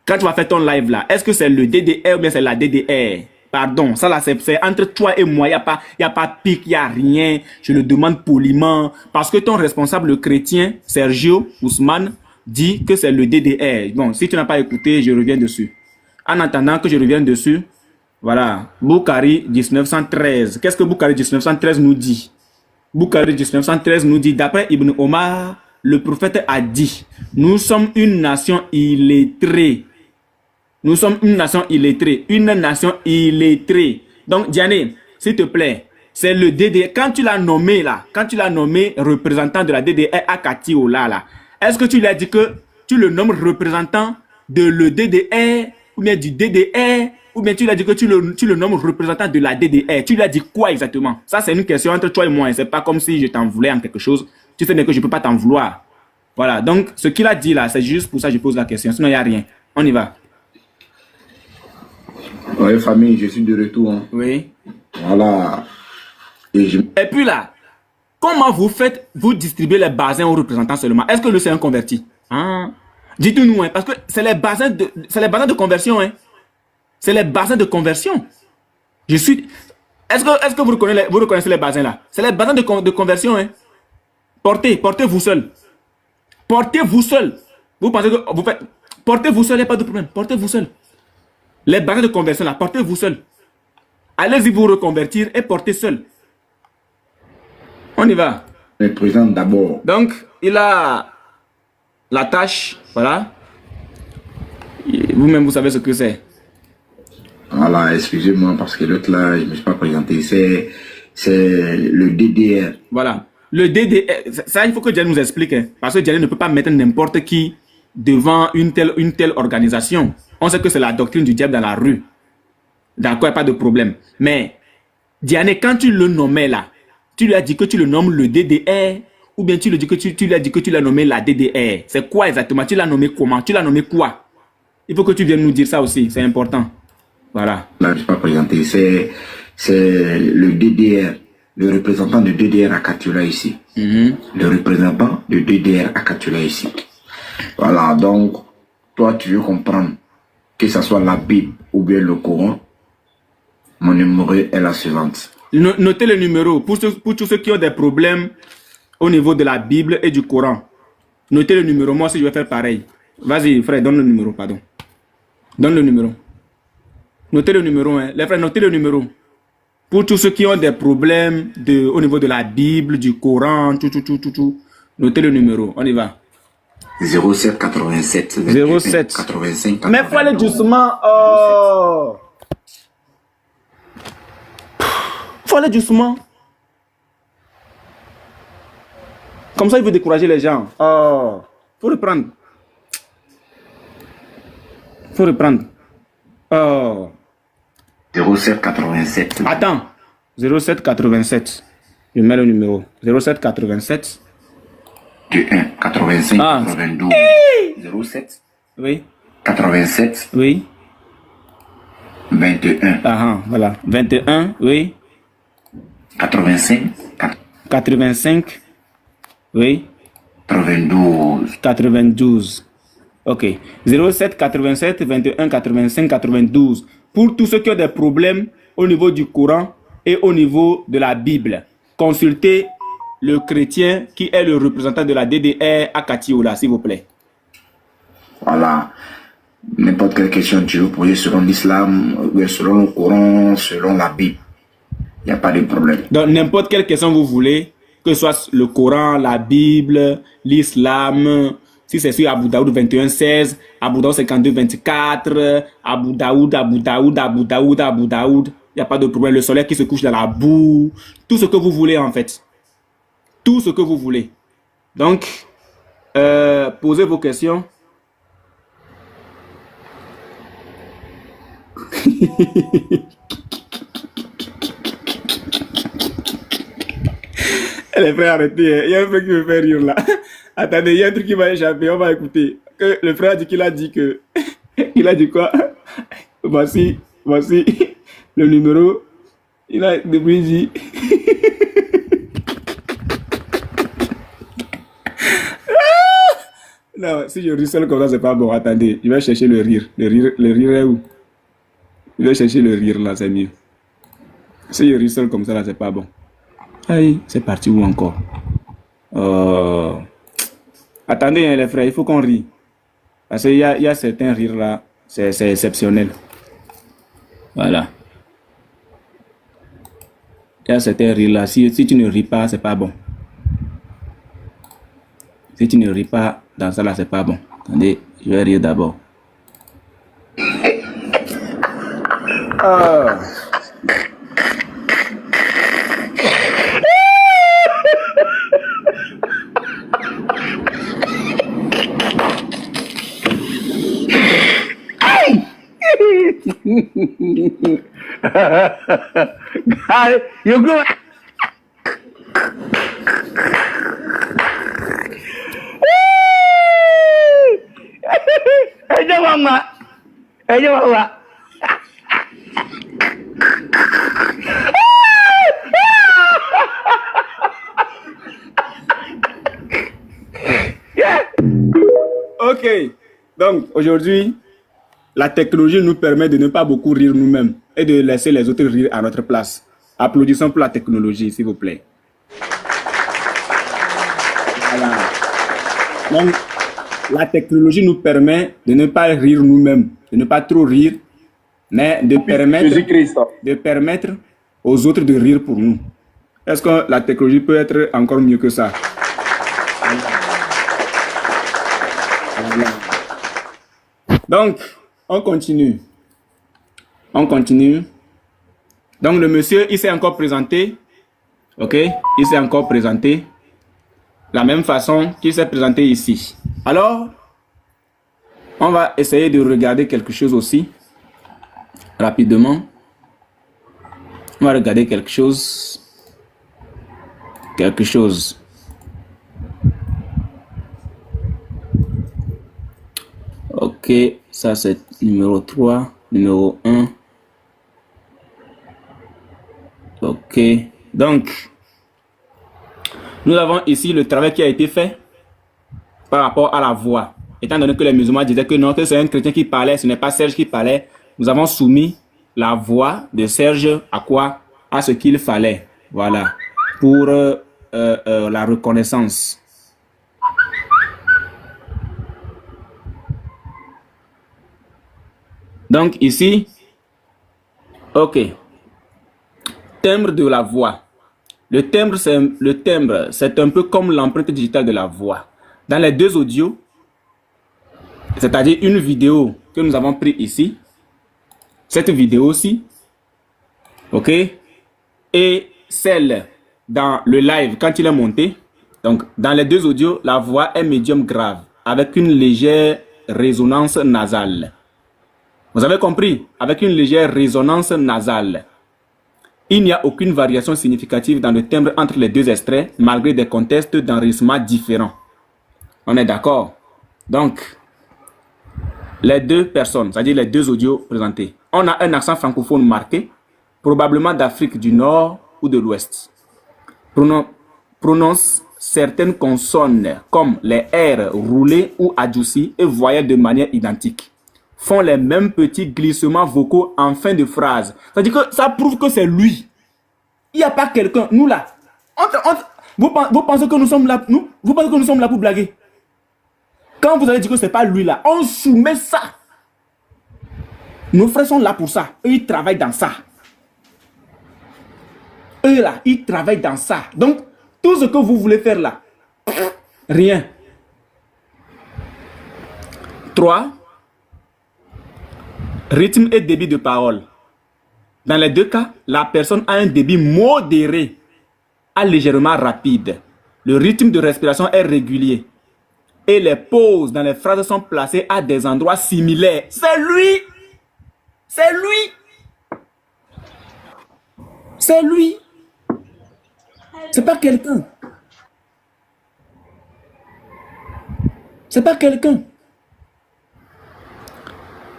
Quand tu vas faire ton live là, est-ce que c'est le DDR ou bien c'est la DDR? Pardon, ça là c'est entre toi et moi, il n'y a pas de pique, il n'y a rien. Je le demande poliment. Parce que ton responsable, le chrétien, Sergio Ousmane, dit que c'est le DDR. Bon, si tu n'as pas écouté, je reviens dessus. En attendant que je revienne dessus, voilà, Boukhari 1913. Qu'est-ce que Boukhari 1913 nous dit? Boukhari 1913 nous dit, d'après Ibn Omar, le prophète a dit, nous sommes une nation illettrée Nous sommes une nation illettrée. Une nation illettrée. Donc, Diané, s'il te plaît, c'est le DDR. Quand tu l'as nommé là, quand tu l'as nommé représentant de la DDR à Katiola là, est-ce que tu lui as dit que tu le nommes représentant de le DDR ou bien du DDR ou bien tu lui as dit que tu le nommes représentant de la DDR? Tu lui as dit quoi exactement? Ça, c'est une question entre toi et moi. C'est pas comme si je t'en voulais en quelque chose. Tu sais bien que je ne peux pas t'en vouloir. Voilà. Donc, ce qu'il a dit là, c'est juste pour ça que je pose la question. Sinon, il n'y a rien. On y va. Oui, famille, je suis de retour. Hein. Oui. Voilà. Et puis là, comment vous faites, vous distribuez les basins aux représentants seulement? Est-ce que le c'est un converti? Hein? Dites-nous, hein, parce que c'est les basins de conversion. Hein. C'est les basins de conversion. Je suis... Est-ce que vous reconnaissez les basins là? C'est les basins de conversion. Hein. Portez-vous seul. Portez-vous seul. Vous pensez que vous faites... Portez-vous seul, il n'y a pas de problème. Portez-vous seul. Les basins de conversion là, portez-vous seul. Allez-y vous reconvertir et portez seul. On y va. Le président d'abord. Donc, il a la tâche, voilà. Vous-même, vous savez ce que c'est. Voilà, excusez-moi parce que l'autre là, je ne me suis pas présenté. C'est le DDR. Voilà. Le DDR, ça, il faut que Diane nous explique. Hein, parce que Diane ne peut pas mettre n'importe qui devant une telle organisation. On sait que c'est la doctrine du diable dans la rue. D'accord, pas de problème. Mais, Diane, quand tu le nommais là, tu lui as dit que tu le nommes le DDR ou bien tu lui as dit que tu lui as dit que tu l'as nommé la DDR. C'est quoi exactement? Tu l'as nommé comment? Tu l'as nommé quoi? Il faut que tu viennes nous dire ça aussi, c'est important. Voilà. Là, je ne suis pas présenté. C'est le DDR, le représentant de DDR à Katiola ici. Le représentant de DDR à Katiola ici. Voilà, donc, toi, tu veux comprendre que ce soit la Bible ou bien le Coran. Mon numéro est la suivante. Notez le numéro pour tous ceux qui ont des problèmes au niveau de la Bible et du Coran. Notez le numéro. Moi aussi, je vais faire pareil. Vas-y, frère, donne le numéro, pardon. Donne le numéro. Notez le numéro, hein. Les frères, notez le numéro. Pour tous ceux qui ont des problèmes au niveau de la Bible, du Coran, tout. Notez le numéro. On y va. 07 87 07 85. Mais faut aller doucement. Oh. Faut aller doucement. Comme ça, il veut décourager les gens. Oh. Faut reprendre. Faut reprendre. Oh. 07 87. Attends. 07 87. Je mets le numéro. 07 87. 1 85 92. 07. Oui. 87. Oui. 21. Ah, voilà. 21. Oui. 85. 85. Oui. 92. 92. Ok. 07 87 21 85 92. Pour tous ceux qui ont des problèmes au niveau du Coran et au niveau de la Bible, consultez le chrétien qui est le représentant de la DDR à Katiola, s'il vous plaît. Voilà. N'importe quelle question tu veux poser selon l'islam, selon le Coran, selon la Bible. Il n'y a pas de problème. Donc, n'importe quelle question vous voulez, que ce soit le Coran, la Bible, l'islam, si c'est sur Abu Daoud 21, 16, Abu Daoud 52, 24, Abu Daoud, il n'y a pas de problème. Le soleil qui se couche dans la boue, tout ce que vous voulez en fait. Tout ce que vous voulez. Donc, posez vos questions. Les frères, arrêtez. Il y a un frère qui me fait rire là. Attendez, il y a un truc qui va échapper. On va écouter. Que le frère dit qu'il a dit que... Il a dit quoi? Voici le numéro. Il a depuis dit... Non, si je ris seul comme ça, c'est pas bon. Attendez, je vais chercher le rire. Le rire est où? Je vais chercher le rire là, c'est mieux. Si je ris seul comme ça, là, c'est pas bon. Aïe, c'est parti où encore? Attendez, hein, les frères, il faut qu'on rie. Parce qu'il y a certains rires là, c'est exceptionnel. Voilà. Il y a certains rires là, si tu ne ris pas, c'est pas bon. Si tu ne ris pas dans ça là, c'est pas bon. Attendez, je vais rire d'abord. You go. Ok, donc aujourd'hui, la technologie nous permet de ne pas beaucoup rire nous-mêmes et de laisser les autres rire à notre place. Applaudissons pour la technologie, s'il vous plaît. Voilà. Donc, la technologie nous permet de ne pas rire nous-mêmes, de ne pas trop rire, mais de permettre aux autres de rire pour nous. Est-ce que la technologie peut être encore mieux que ça? Voilà. Donc, on continue. On continue. Donc, le monsieur, il s'est encore présenté. OK? Il s'est encore présenté. La même façon qu'il s'est présenté ici. Alors, on va essayer de regarder quelque chose aussi. Rapidement. On va regarder quelque chose. Ok, ça c'est numéro 3, numéro 1. Ok, donc, nous avons ici le travail qui a été fait par rapport à la voix. Étant donné que les musulmans disaient que non, que c'est un chrétien qui parlait, ce n'est pas Serge qui parlait, nous avons soumis la voix de Serge à quoi? À ce qu'il fallait. Voilà, pour la reconnaissance. Donc ici, ok, timbre de la voix. Le timbre, c'est un peu comme l'empreinte digitale de la voix. Dans les deux audios, c'est-à-dire une vidéo que nous avons prise ici, cette vidéo-ci, ok, et celle dans le live quand il est monté. Donc, dans les deux audios, la voix est médium grave, avec une légère résonance nasale. Vous avez compris? Avec une légère résonance nasale. Il n'y a aucune variation significative dans le timbre entre les deux extraits, malgré des contextes d'enregistrement différents. On est d'accord? Donc, les deux personnes, c'est-à-dire les deux audios présentés, on a un accent francophone marqué, probablement d'Afrique du Nord ou de l'Ouest. Prononce certaines consonnes comme les R roulés ou adoucis et voyelles de manière identique. Font les mêmes petits glissements vocaux en fin de phrase. C'est-à-dire que ça prouve que c'est lui. Il n'y a pas quelqu'un. Nous là, vous pensez que nous sommes là, vous pensez que nous sommes là pour blaguer. Quand vous allez dire que ce n'est pas lui là, on soumet ça. Nos frères sont là pour ça. Eux, ils travaillent dans ça. Eux là, ils travaillent dans ça. Donc, tout ce que vous voulez faire là, rien. 3. Rythme et débit de parole. Dans les deux cas, la personne a un débit modéré à légèrement rapide. Le rythme de respiration est régulier. Et les pauses dans les phrases sont placées à des endroits similaires. C'est lui! C'est lui! C'est lui! C'est pas quelqu'un. C'est pas quelqu'un.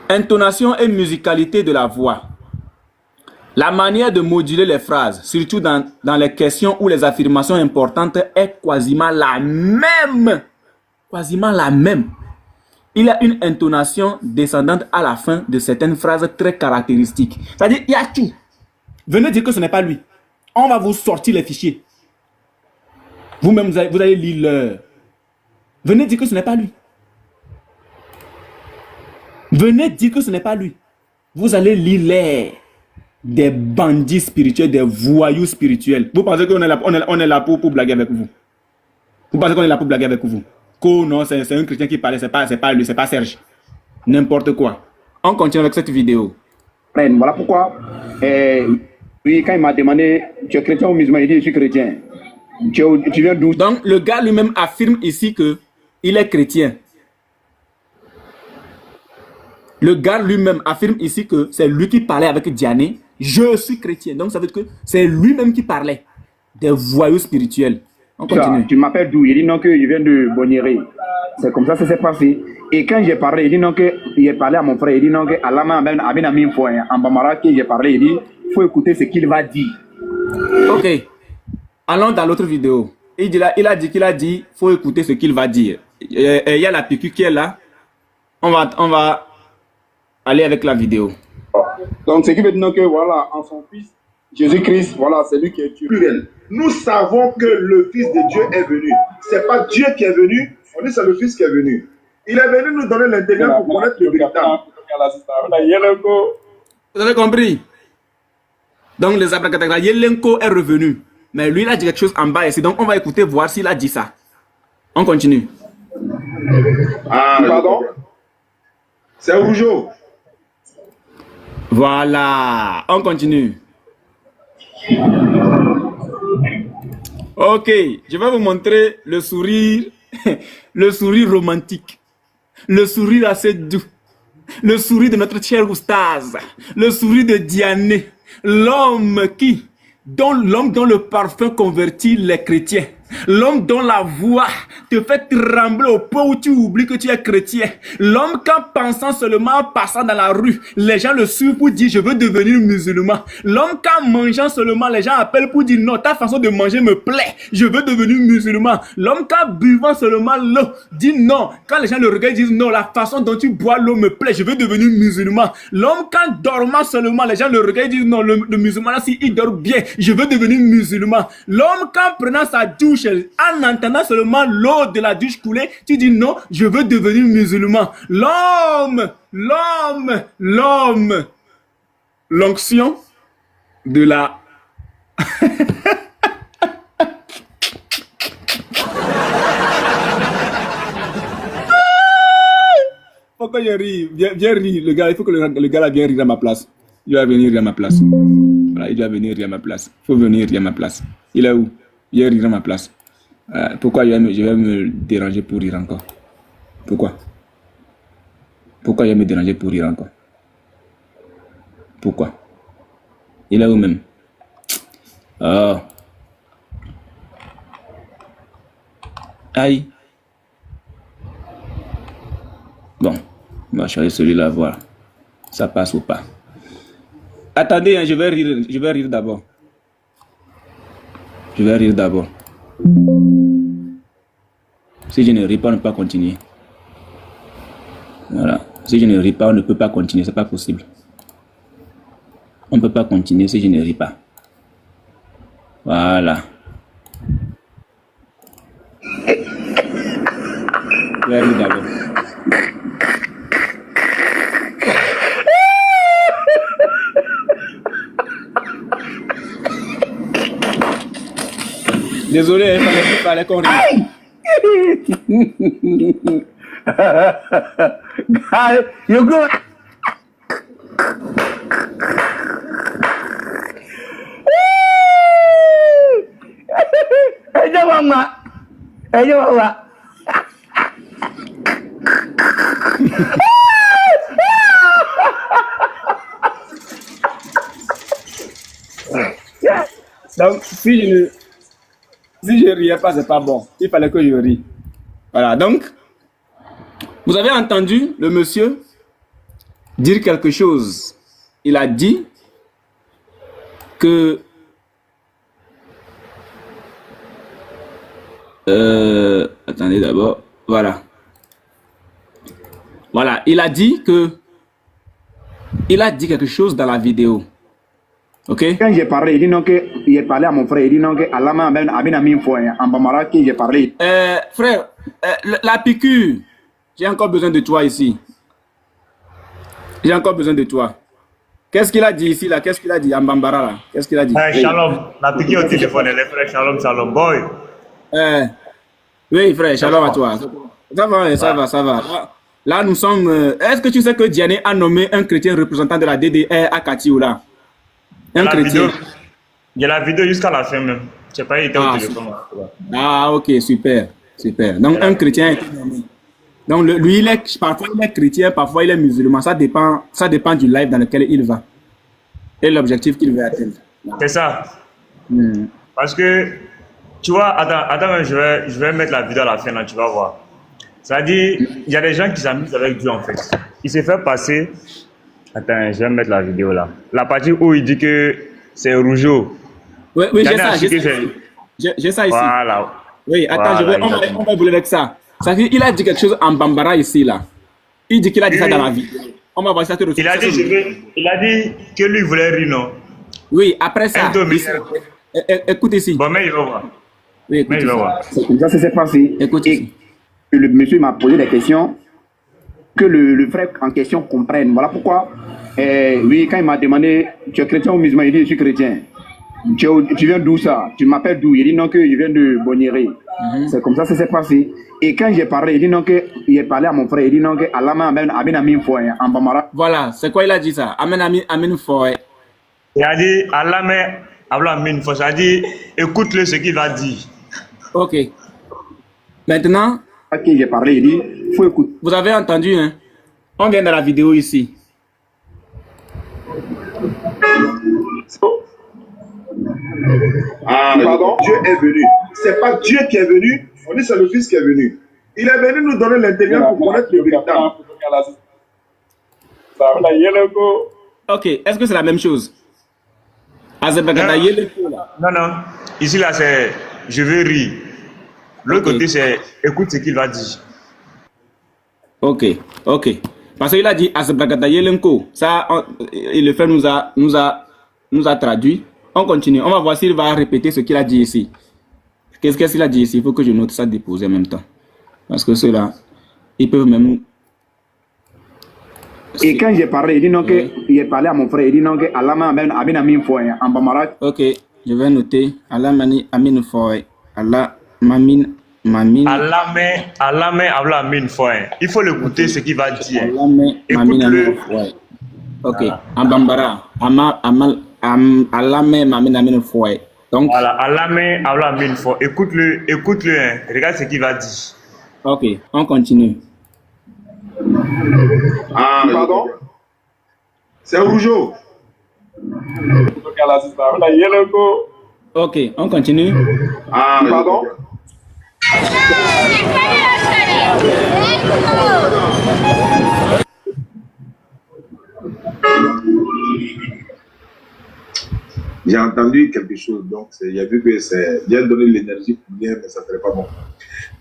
Intonation et musicalité de la voix. La manière de moduler les phrases, surtout dans les questions ou les affirmations importantes, est quasiment la même. Quasiment la même. Il y a une intonation descendante à la fin de certaines phrases très caractéristiques. C'est-à-dire, il y a tout. Venez dire que ce n'est pas lui. On va vous sortir les fichiers. Vous-même, vous allez lire l'heure. Venez dire que ce n'est pas lui. Venez dire que ce n'est pas lui. Vous allez lire l'air des bandits spirituels, des voyous spirituels. Vous pensez qu'on est là pour blaguer avec vous? Vous pensez qu'on est là pour blaguer avec vous? Que non, c'est un chrétien qui parlait, c'est pas lui, c'est pas Serge. N'importe quoi. On continue avec cette vidéo. comprennent. Voilà pourquoi, oui, quand il m'a demandé, tu es chrétien ou musulman, il dit, je suis chrétien. Tu viens d'où? Donc, le gars lui-même affirme ici qu'il est chrétien. Le gars lui-même affirme ici que c'est lui qui parlait avec Diané. Je suis chrétien. Donc, ça veut dire que c'est lui-même qui parlait. Des voyous spirituels. On continue. Tu m'appelles d'où? Il dit non, que je viens de Bonniéré. C'est comme ça que ça s'est passé. Et quand j'ai parlé, il dit non, que j'ai parlé à mon frère. Il dit non, que Alama a bien mis en Bambara, que j'ai parlé. Il dit il faut écouter ce qu'il va dire. Ok. Allons dans l'autre vidéo. Il a dit il faut écouter ce qu'il va dire. Il y a la PQ qui est là. On va aller avec la vidéo. Donc, ce qui veut dire que voilà, en son fils, Jésus-Christ, voilà, c'est lui qui est Dieu. Nous savons que le Fils de Dieu est venu. Ce n'est pas Dieu qui est venu, on dit c'est le Fils qui est venu. Il est venu nous donner l'intelligence pour connaître le véritable. Vous avez compris? Donc, les abracadabra, Yelenko est revenu. Mais lui, il a dit quelque chose en bas ici. Donc, on va écouter, voir s'il a dit ça. On continue. Ah, pardon? C'est Rougeau. Voilà. On continue. Ok. Je vais vous montrer le sourire. Le sourire romantique. Le sourire assez doux. Le sourire de notre cher Oustaz. Le sourire de Diané. L'homme dont le parfum convertit les chrétiens. L'homme dont la voix te fait trembler au point où tu oublies que tu es chrétien. L'homme qu'en pensant seulement, en passant dans la rue, les gens le suivent pour dire je veux devenir musulman. L'homme qu'en mangeant seulement, les gens appellent pour dire non, ta façon de manger me plaît, je veux devenir musulman. L'homme qu'en buvant seulement l'eau, dit non, quand les gens le regardent, disent non, la façon dont tu bois l'eau me plaît, je veux devenir musulman. L'homme qu'en dormant seulement, les gens le regardent, disent non, le musulman là, s'il dort bien, je veux devenir musulman. L'homme qu'en prenant sa douche, en entendant seulement l'eau de la douche couler, tu dis non, je veux devenir musulman. L'onction de la... Pourquoi je ris? Viens rire, le gars, il faut que le gars là vienne rire à ma place. Il va venir rire à ma place. Voilà, il doit venir rire à ma place. Il faut venir rire à ma place. Il est où? Viens rire à ma place. Pourquoi je vais me déranger pour rire encore? Pourquoi je vais me déranger pour rire encore? Pourquoi? Il est où même? Oh. Aïe. Bon, on va chercher celui-là, voir. Ça passe ou pas. Attendez, hein, je vais rire d'abord. Je vais rire d'abord. Si je ne ris pas, on ne peut pas continuer. Voilà. Si je ne ris pas, on ne peut pas continuer. C'est pas possible. On ne peut pas continuer si je ne ris pas. Voilà. Je vais rire d'abord. Désolé, il fallait qu'on rie. You go. Donc, si je riais pas, c'est pas bon. Il fallait que je rie. Voilà, donc, vous avez entendu le monsieur dire quelque chose. Il a dit que attendez d'abord. Voilà. Voilà, il a dit quelque chose dans la vidéo. Ok? Quand j'ai parlé, il dit non, que j'ai parlé à mon frère. Il dit non, que Alama a bien mis en Bambara que j'ai parlé. Frère, la piqûre, j'ai encore besoin de toi ici. J'ai encore besoin de toi. Qu'est-ce qu'il a dit ici là? Qu'est-ce qu'il a dit en Bambara là? Qu'est-ce qu'il a dit? Shalom, la piqûre au téléphone, les frères, shalom, boy. Oui, frère, shalom à toi. Ça va. Là, nous sommes... Est-ce que tu sais que Diané a nommé un chrétien représentant de la DDR à Katioula? Un chrétien. Il y a la vidéo jusqu'à la fin même. Je sais pas, il était au téléphone. Ah, ok, super. Super. Donc, un chrétien a été nommé. Donc, lui, parfois il est chrétien, parfois il est musulman. Ça dépend du live dans lequel il va. Et l'objectif qu'il veut atteindre. C'est ça. Parce que, tu vois, attends, je vais mettre la vidéo à la fin, là, tu vas voir. C'est-à-dire, il y a des gens qui s'amusent avec Dieu, en fait. Il s'est fait passer... Attends, je vais mettre la vidéo, là. La partie où il dit que c'est Rougeau. Oui, j'ai ça, j'ai ça ici. Voilà. Oui, attends, voilà, on va évoluer avec ça. C'est-à-dire, il a dit quelque chose en Bambara ici, là. Il dit qu'il a dit ça dans la vie. On va voir ça. Il a dit que lui voulait rire, non? Oui, après ça. Écoute ici. Bon, mais il va voir. Oui, écoute ici. C'est comme ça, ça s'est passé. Écoute ici. Et le monsieur m'a posé des questions que le frère en question comprenne. Voilà pourquoi, oui, quand il m'a demandé, tu es chrétien ou musulman, il dit, je suis chrétien. Tu viens d'où ça? Tu m'appelles d'où? Il dit non, que je viens de Bonieré. C'est comme ça que ça s'est passé. Et quand j'ai parlé, il dit non, que il a parlé à mon frère, il dit non, que Allah m'a amené en Bambara. Voilà, c'est quoi il a dit ça? Amen foi. Il a dit Allah m'a amené foi. Ça dit, écoute-le ce qu'il va dire. Ok. Maintenant, à qui j'ai parlé, il dit, faut écouter. Vous avez entendu, hein? On vient de la vidéo ici. Ah, pardon? Dieu est venu. C'est pas Dieu qui est venu, on dit c'est le Fils qui est venu. Il est venu nous donner l'intelligence pour connaître le véritable. Ok, est-ce que c'est la même chose? Non, non. Ici, là, c'est je veux rire. L'autre côté, c'est écoute ce qu'il va dire. Ok, ok. Parce qu'il a dit Azebagadayelenko. Ça, le fait nous a traduit. On continue. On va voir s'il va répéter ce qu'il a dit ici. Qu'est-ce qu'il a dit ici? Il faut que je note ça déposé en même temps. Parce que ceux-là, ils peuvent même... Et quand j'ai parlé, il dit non, que il a parlé à mon frère, il dit non, que Allah m'a amené une fois en Bambara. Ok, je vais noter. Allah m'a amené une fois. Allah m'amine. Allah m'a une fois. Il faut l'écouter ce qu'il va dire. Écoute-le. Ok, en Bambara. Allah m'a une fois. Donc, voilà, Allah m'a une fois. Écoute-le, hein. Regarde ce qu'il va dire. Ok, on continue. Ah, pardon? C'est Rougeau. Ok, on continue. Ah, pardon? J'ai entendu quelque chose, donc il a vu que c'est bien donné l'énergie pour bien, mais ça ne serait pas bon.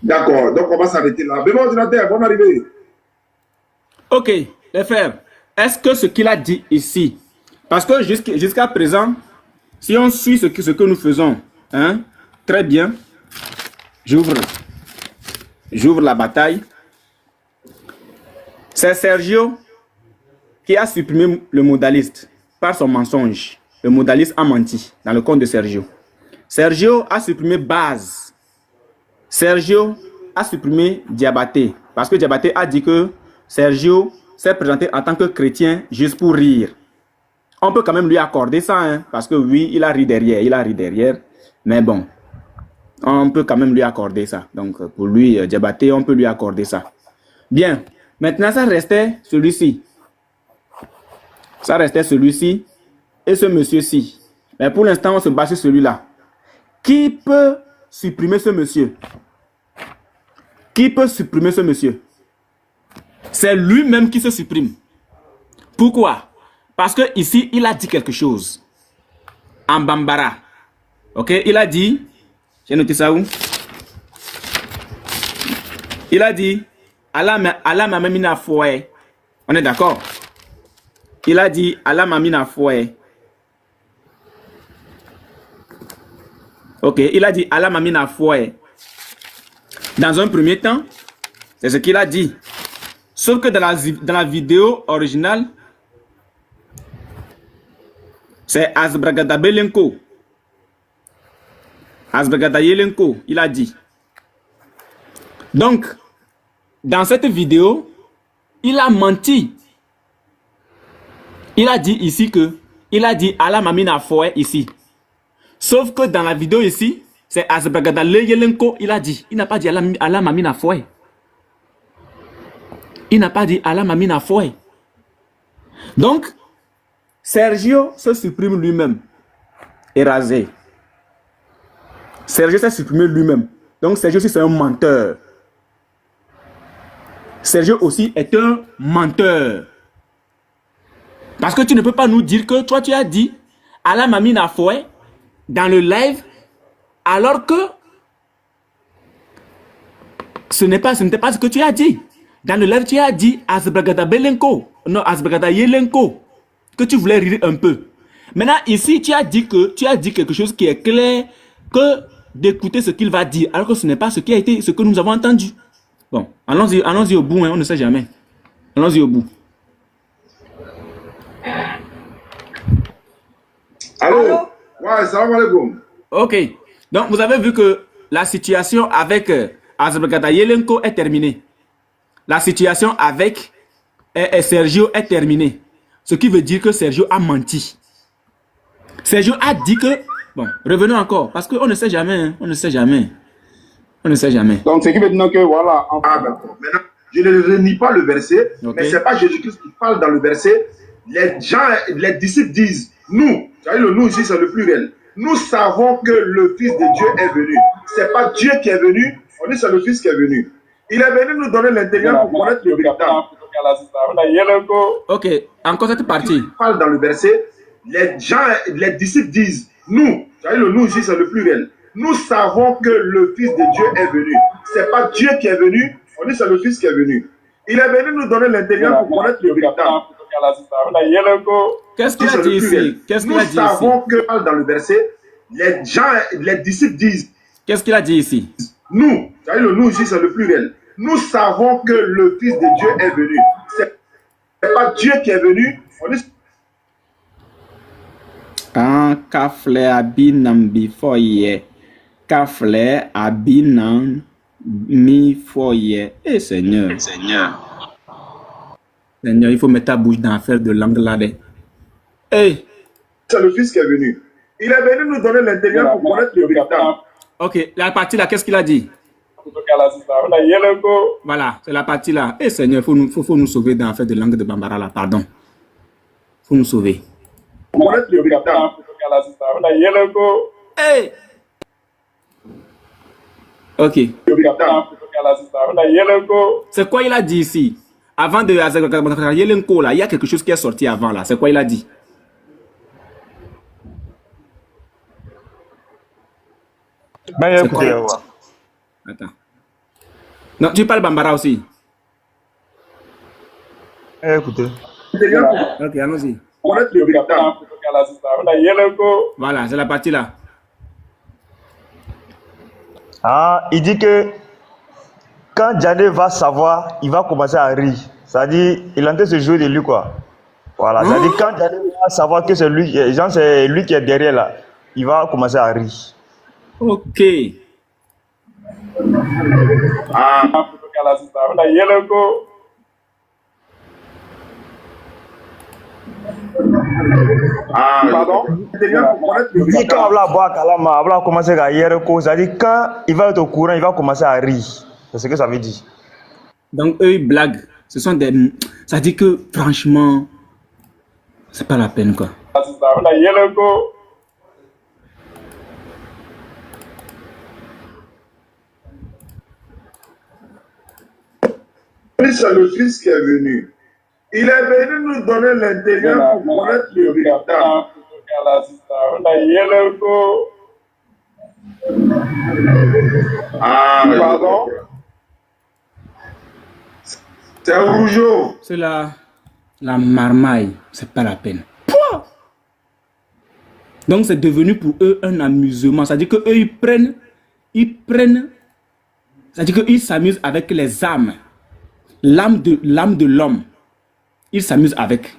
D'accord, donc on va s'arrêter là. Mais bon, ordinateur, bonne arrivée. Ok, les frères, est-ce que ce qu'il a dit ici, parce que jusqu'à présent, si on suit ce que nous faisons, hein, très bien, j'ouvre la bataille. C'est Sergio qui a supprimé le modaliste par son mensonge. Le modaliste a menti dans le compte de Sergio. Sergio a supprimé Baz. Sergio a supprimé Diabaté. Parce que Diabaté a dit que Sergio s'est présenté en tant que chrétien juste pour rire. On peut quand même lui accorder ça, hein, parce que oui, il a ri derrière. Mais bon, on peut quand même lui accorder ça. Donc pour lui, Diabaté, on peut lui accorder ça. Bien, maintenant ça restait celui-ci. Ça restait celui-ci et ce monsieur-ci. Mais pour l'instant, on se base sur celui-là. Qui peut supprimer ce monsieur? Qui peut supprimer ce monsieur? C'est lui-même qui se supprime. Pourquoi? Parce que ici, il a dit quelque chose. En Bambara. Ok? Il a dit, j'ai noté ça où? Il a dit, Allah m'a mis à fouet. On est d'accord? Il a dit, Allah m'a mis à fouet. Ok, il a dit, Allah m'a mis à fouet. Dans un premier temps, c'est ce qu'il a dit. Sauf que dans la vidéo originale, c'est Azbragadabelenko. Azbragadayelenko, il a dit. Donc, dans cette vidéo, il a menti. Il a dit ici que, il a dit Allah Mamina Foy ici. Sauf que dans la vidéo ici, c'est Azbragada Yelenko, il a dit. Il n'a pas dit Allah Mamina Foy. Il n'a pas dit Allah Mamina Foy. Donc, Sergio se supprime lui-même. Et rasé. Sergio s'est supprimé lui-même. Donc Sergio aussi c'est un menteur. Sergio aussi est un menteur. Parce que tu ne peux pas nous dire que toi tu as dit Allah Mamina Foy dans le live alors que ce n'était pas ce que tu as dit. Dans le live tu as dit Azbragada Belenko, non Azbragada Yelenko, que tu voulais rire un peu. Maintenant ici tu as dit quelque chose qui est clair que d'écouter ce qu'il va dire, alors que ce n'est pas ce que nous avons entendu. Bon, allons-y au bout, hein, on ne sait jamais. Allons-y au bout. Allô? Ouais, salam alaikum. Ok, donc vous avez vu que la situation avec Azbragada Yelenko est terminée. La situation avec Sergio est terminée. Ce qui veut dire que Sergio a menti. Sergio a dit que... Bon, revenons encore, parce qu'on ne sait jamais, hein, on ne sait jamais. On ne sait jamais. Donc, ce qui veut dire que voilà... Ah, d'accord. Maintenant, je ne renie pas le verset, mais ce n'est pas Jésus-Christ qui parle dans le verset. Les disciples disent, nous, le nous ici, c'est le pluriel. Nous savons que le Fils de Dieu est venu. Ce n'est pas Dieu qui est venu, on dit c'est le Fils qui est venu. Il est venu nous donner l'intérieur pour connaître le véritable. Ok, encore cette partie. Il parle dans le verset, les disciples disent, nous, le nous ici, c'est le pluriel. Nous savons que le Fils de Dieu est venu. Ce n'est pas Dieu qui est venu, on dit c'est le Fils qui est venu. Il est venu nous donner l'intérieur pour connaître le véritable. Qu'est-ce qu'il a dit ici? Nous savons que dans le verset, les disciples disent. Qu'est-ce qu'il a dit ici? Nous, le nous ici, c'est le pluriel. Nous savons que le Fils de Dieu est venu. Ce n'est pas Dieu qui est venu, on dit. Quand Kafle Abinam Bifoye, Kafle Abinam Mifoye. Eh Seigneur. Seigneur, il faut mettre ta bouche dans l'affaire de langue là. Hey. C'est le Fils qui est venu. Il est venu nous donner l'intérieur pour connaître le véritable. Ok, la partie là, qu'est-ce qu'il a dit? Voilà, c'est la partie là. Eh Seigneur, il faut nous sauver dans l'affaire de langue de Bambara là, pardon. Il faut nous sauver. Hey. Ok. C'est quoi il a dit ici? Avant de Yelenko là, il y a quelque chose qui est sorti avant là. C'est quoi il a dit? C'est quoi? Attends. Non, tu parles Bambara aussi. Écoutez. Ok, allons-y. Voilà, c'est la partie là. Ah, il dit que quand Djadé va savoir, il va commencer à rire. C'est-à-dire, il est en train de se jouer de lui, quoi. Voilà, c'est-à-dire, quand Djadé va savoir que c'est lui, genre, c'est lui qui est derrière là, il va commencer à rire. Ok. Pardon? Il dit quand on va boire Kalama, on va commencer à rire. C'est-à-dire, quand il va être au courant, il va commencer à rire. C'est ce que ça veut dire. Donc, eux, ils blaguent. Ce sont des... Ça dit que, franchement, c'est pas la peine, quoi. C'est le Fils qui est venu. Il est venu nous donner l'intérieur pour connaître le véritable. Ah, pardon? C'est un rougeau. C'est la marmaille. C'est pas la peine. Pouah! Donc, c'est devenu pour eux un amusement. C'est-à-dire qu'eux, ils prennent... C'est-à-dire qu'ils s'amusent avec les âmes. L'âme de l'homme. Ils s'amusent avec.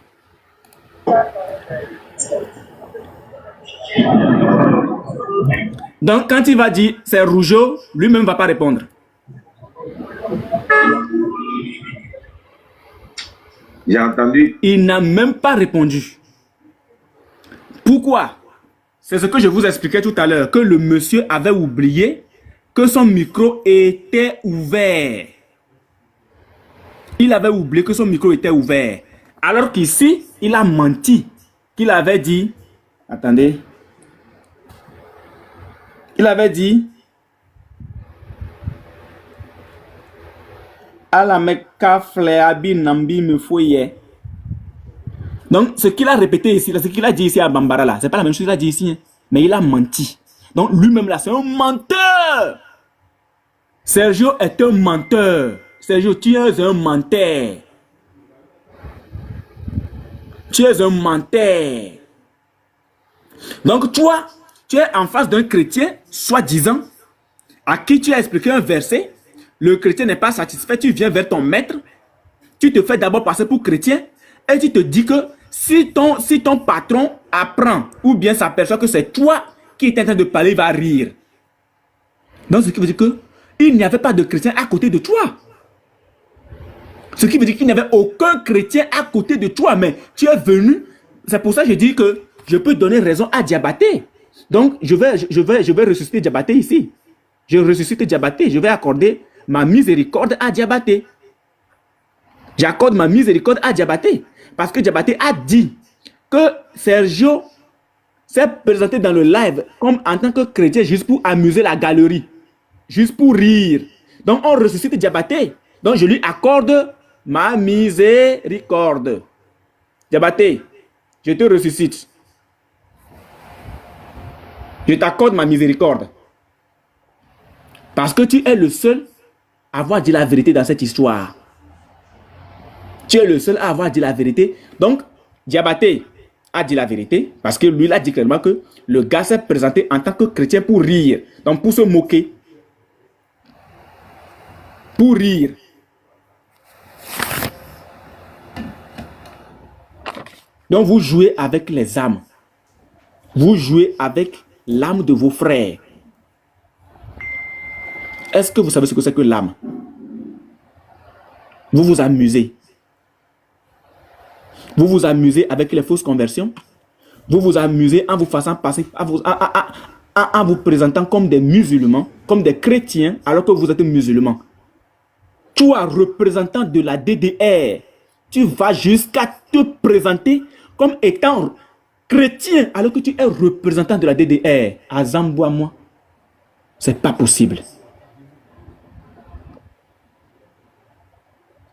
Donc, quand il va dire c'est rougeau, lui-même ne va pas répondre. J'ai entendu. Il n'a même pas répondu. Pourquoi? C'est ce que je vous expliquais tout à l'heure, que le monsieur avait oublié que son micro était ouvert. Il avait oublié que son micro était ouvert. Alors qu'ici, il a menti. Qu'il avait dit... Attendez. Il avait dit... Ala meka fleabi nambi me foye. Donc, ce qu'il a répété ici, ce qu'il a dit ici à Bambara, là, c'est pas la même chose qu'il a dit ici. Hein. Mais il a menti. Donc, lui-même, là, c'est un menteur. Sergio est un menteur. Sergio, tu es un menteur. Tu es un menteur. Donc, toi, tu es en face d'un chrétien, soi-disant, à qui tu as expliqué un verset. Le chrétien n'est pas satisfait. Tu viens vers ton maître. Tu te fais d'abord passer pour chrétien. Et tu te dis que si ton patron apprend ou bien s'aperçoit que c'est toi qui es en train de parler, il va rire. Donc, ce qui veut dire que il n'y avait pas de chrétien à côté de toi. Ce qui veut dire qu'il n'y avait aucun chrétien à côté de toi. Mais tu es venu. C'est pour ça que je dis que je peux donner raison à Diabaté. Donc, je vais ressusciter Diabaté ici. Je ressuscite Diabaté. Je vais accorder ma miséricorde à Diabaté. J'accorde ma miséricorde à Diabaté. Parce que Diabaté a dit que Sergio s'est présenté dans le live comme en tant que chrétien juste pour amuser la galerie. Juste pour rire. Donc on ressuscite Diabaté. Donc je lui accorde ma miséricorde. Diabaté, je te ressuscite. Je t'accorde ma miséricorde. Parce que tu es le seul à avoir dit la vérité dans cette histoire. Tu es le seul à avoir dit la vérité. Donc, Diabaté a dit la vérité parce que lui, il a dit clairement que le gars s'est présenté en tant que chrétien pour rire. Donc, pour se moquer. Pour rire. Donc, vous jouez avec les âmes. Vous jouez avec l'âme de vos frères. Est-ce que vous savez ce que c'est que l'âme? Vous vous amusez. Vous vous amusez avec les fausses conversions. Vous vous amusez en vous faisant passer, en vous présentant comme des musulmans, comme des chrétiens, alors que vous êtes musulmans. Toi, représentant de la DDR, tu vas jusqu'à te présenter comme étant chrétien, alors que tu es représentant de la DDR. À Zamboua, moi, c'est pas possible.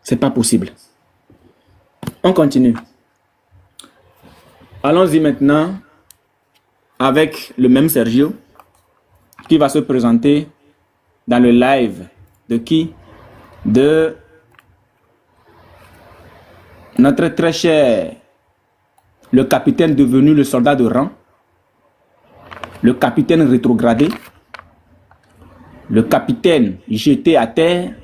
C'est pas possible. On continue. Allons-y maintenant avec le même Sergio qui va se présenter dans le live de qui? De notre très cher, le capitaine devenu le soldat de rang, le capitaine rétrogradé, le capitaine jeté à terre,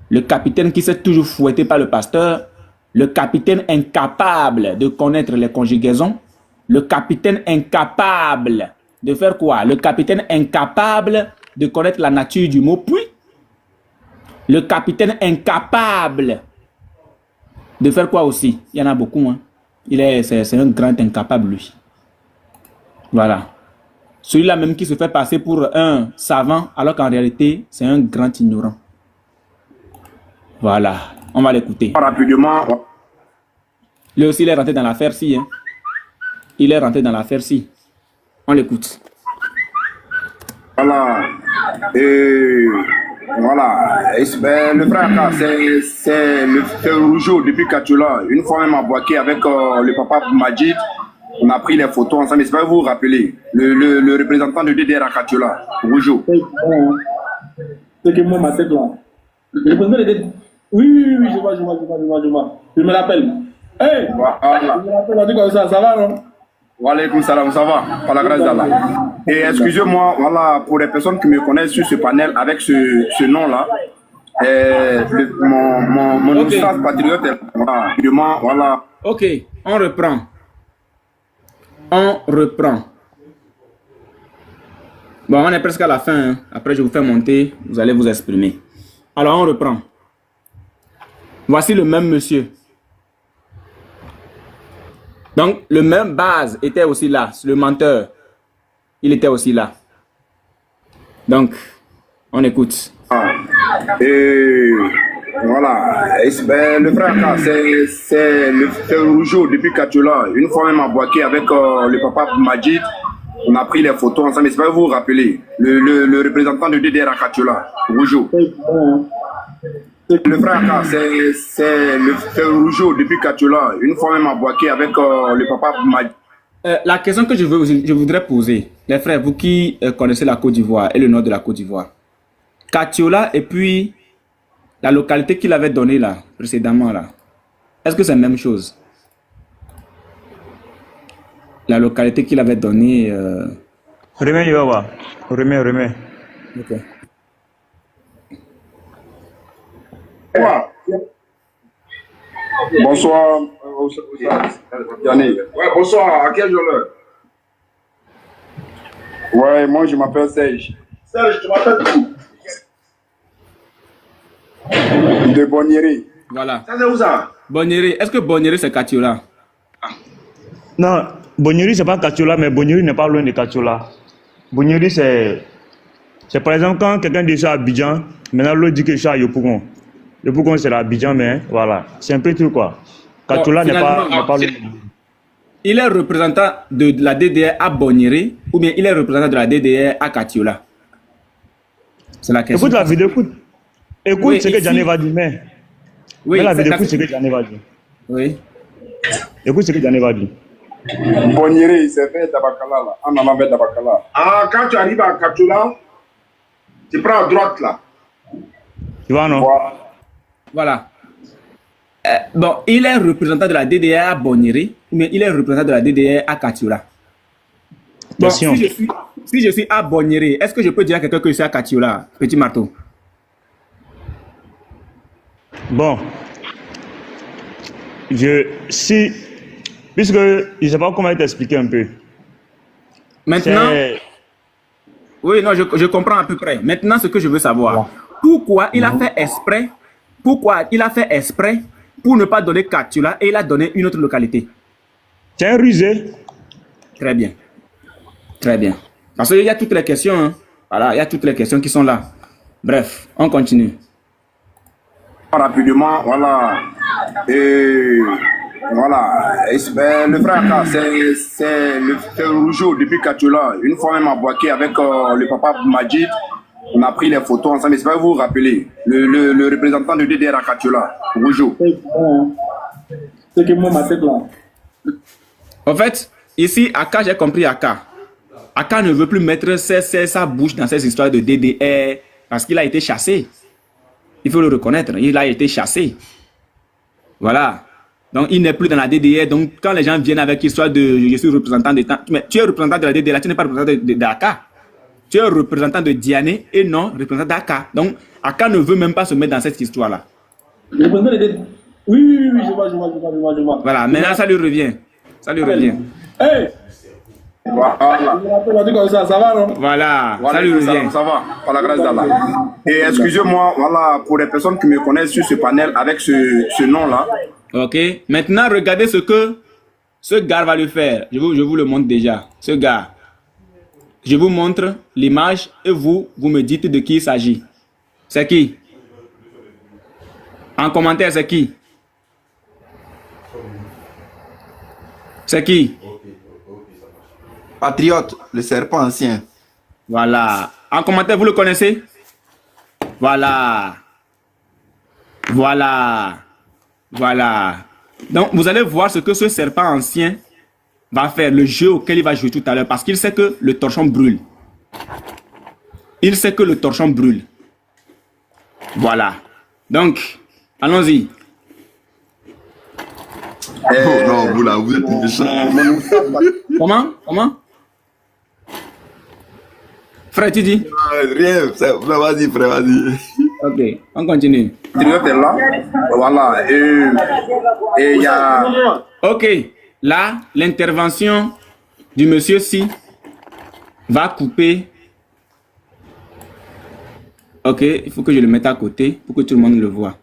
le capitaine qui s'est toujours fouetté par le pasteur, le capitaine incapable de connaître les conjugaisons, le capitaine incapable de faire quoi? Le capitaine incapable de connaître la nature du mot puis, le capitaine incapable de faire quoi aussi? Il y en a beaucoup, hein. C'est un grand incapable, lui. Voilà. Celui-là même qui se fait passer pour un savant, alors qu'en réalité, c'est un grand ignorant. Voilà. On va l'écouter. Rapidement. Lui aussi, il est rentré dans l'affaire ci. Hein. Il est rentré dans l'affaire ci. On l'écoute. Voilà. Voilà. Le frère, c'est le Rougeau depuis Katoula. Une fois même embarqué avec le papa Majid. On a pris les photos ensemble. J'espère vous vous rappeler. Le représentant de DDR à Katoula. Rougeau. C'est que moi, ma tête là. Le représentant de DDR. Oui, je vois. Je me rappelle. Hey, voilà. Je me rappelle, on dit comme ça va, non? Wa alaykoum salam, ça va, par la grâce d'Allah. Et excusez-moi, voilà, pour les personnes qui me connaissent sur ce panel avec ce nom-là, mon okay. Oustaz patriote, voilà. Ok, on reprend. Bon, on est presque à la fin. Hein. Après, je vous fais monter, vous allez vous exprimer. Alors, on reprend. Voici le même monsieur. Donc, le même base était aussi là. Le menteur, il était aussi là. Donc, on écoute. Et voilà. Et le frère Aka, c'est le Rougeau depuis Katiola. Une fois même embarqué avec le papa Majid. On a pris les photos ensemble. J'espère que vous vous rappelez. Le représentant de DDR à Katiola, Rougeau. Le frère Aka, c'est le Rougeau depuis Katiola. Une fois même embarqué avec le papa Majid. La question que je voudrais poser, les frères, vous qui connaissez la Côte d'Ivoire et le nord de la Côte d'Ivoire, Katiola et puis la localité qu'il avait donnée là, précédemment là, est-ce que c'est la même chose? La localité qu'il avait donnée... Remets, il va voir. Remets. Ok. Bonsoir. Yannick. Ouais, bonsoir. À quel jour là? Ouais, moi je m'appelle Serge. Serge, tu m'appelles où? De Bonnieri. Voilà. Ça c'est où ça? Bonnieri. Est-ce que Bonnieri c'est Katiola? Non, Bonnieri c'est pas Katiola, mais Bonnieri n'est pas loin de Katiola. Bonnieri c'est par exemple quand quelqu'un dit ça à Abidjan, maintenant l'autre dit que je suis à Yopougon. Yopougon c'est à Abidjan, mais voilà. C'est un peu truc quoi. Katiola n'est pas loin. Il est représentant de la DDR à Bonnieri ou bien il est représentant de la DDR à Katiola? C'est la question. Écoute la vidéo, écoute oui, ce que Diané va dire, mais la vidéo, écoute ce que Diané va dire. Oui. Écoute ce que Diané va dire. Bonnieri, c'est fait Dabakala là. En allant vers Dabakala. Ah, quand tu arrives à Katiola, tu prends à droite là. Tu vois, non? Voilà. Bon, il est représentant de la DDR à Bonnieri, mais il est représentant de la DDR à Katiola. Bon, si je suis à Bonnieri, est-ce que je peux dire à quelqu'un que je suis à Katiola, petit marteau? Bon. Puisque je ne sais pas comment t'expliquer un peu. Maintenant, oui, non, je comprends à peu près. Maintenant, ce que je veux savoir, pourquoi il a fait exprès, pour ne pas donner Katiola et il a donné une autre localité? C'est un rusé. Très bien. Très bien. Parce qu'il y a toutes les questions. Hein. Voilà, il y a toutes les questions qui sont là. Bref, on continue. Rapidement, voilà. Et voilà. Et le frère Aka, c'est le Rougeau depuis Katiola. Une fois même embarqué avec le papa Majid. On a pris les photos ensemble. J'espère que vous vous rappelez. Le représentant de DDR à Katiola, Rougeau. C'est que moi, ma tête là. En fait, ici, Aka, j'ai compris Aka. Aka ne veut plus mettre sa bouche dans ces histoires de DDR parce qu'il a été chassé. Il faut le reconnaître, il a été chassé. Voilà. Donc, il n'est plus dans la DDR. Donc, quand les gens viennent avec l'histoire de je suis représentant de... Mais tu es représentant de la DDR, tu n'es pas représentant d'Aka. Tu es représentant de Diané et non représentant d'Aka. Donc, Aka ne veut même pas se mettre dans cette histoire-là. Oui, je vois. Voilà, maintenant ça lui revient. Ça lui revient. Hey! Voilà. Voilà, ça lui revient. Ça va, par la grâce d'Allah. Et excusez-moi, voilà, pour les personnes qui me connaissent sur ce panel avec ce nom-là. Ok, maintenant regardez ce que ce gars va lui faire. Je vous le montre déjà. Ce gars. Je vous montre l'image et vous me dites de qui il s'agit. C'est qui? En commentaire, c'est qui? C'est qui? Patriote, le serpent ancien. Voilà. En commentaire, vous le connaissez? Voilà. Donc, vous allez voir ce que ce serpent ancien va faire, le jeu auquel il va jouer tout à l'heure, parce qu'il sait que le torchon brûle. Il sait que le torchon brûle. Voilà. Donc, allons-y. Oh non, vous êtes méchant. Comment? Frère, tu dis? Rien, vas-y, frère, vas-y. Ok, on continue. Là, voilà, et il y a... Ok, là, l'intervention du monsieur Si va couper. Ok, il faut que je le mette à côté pour que tout le monde le voit.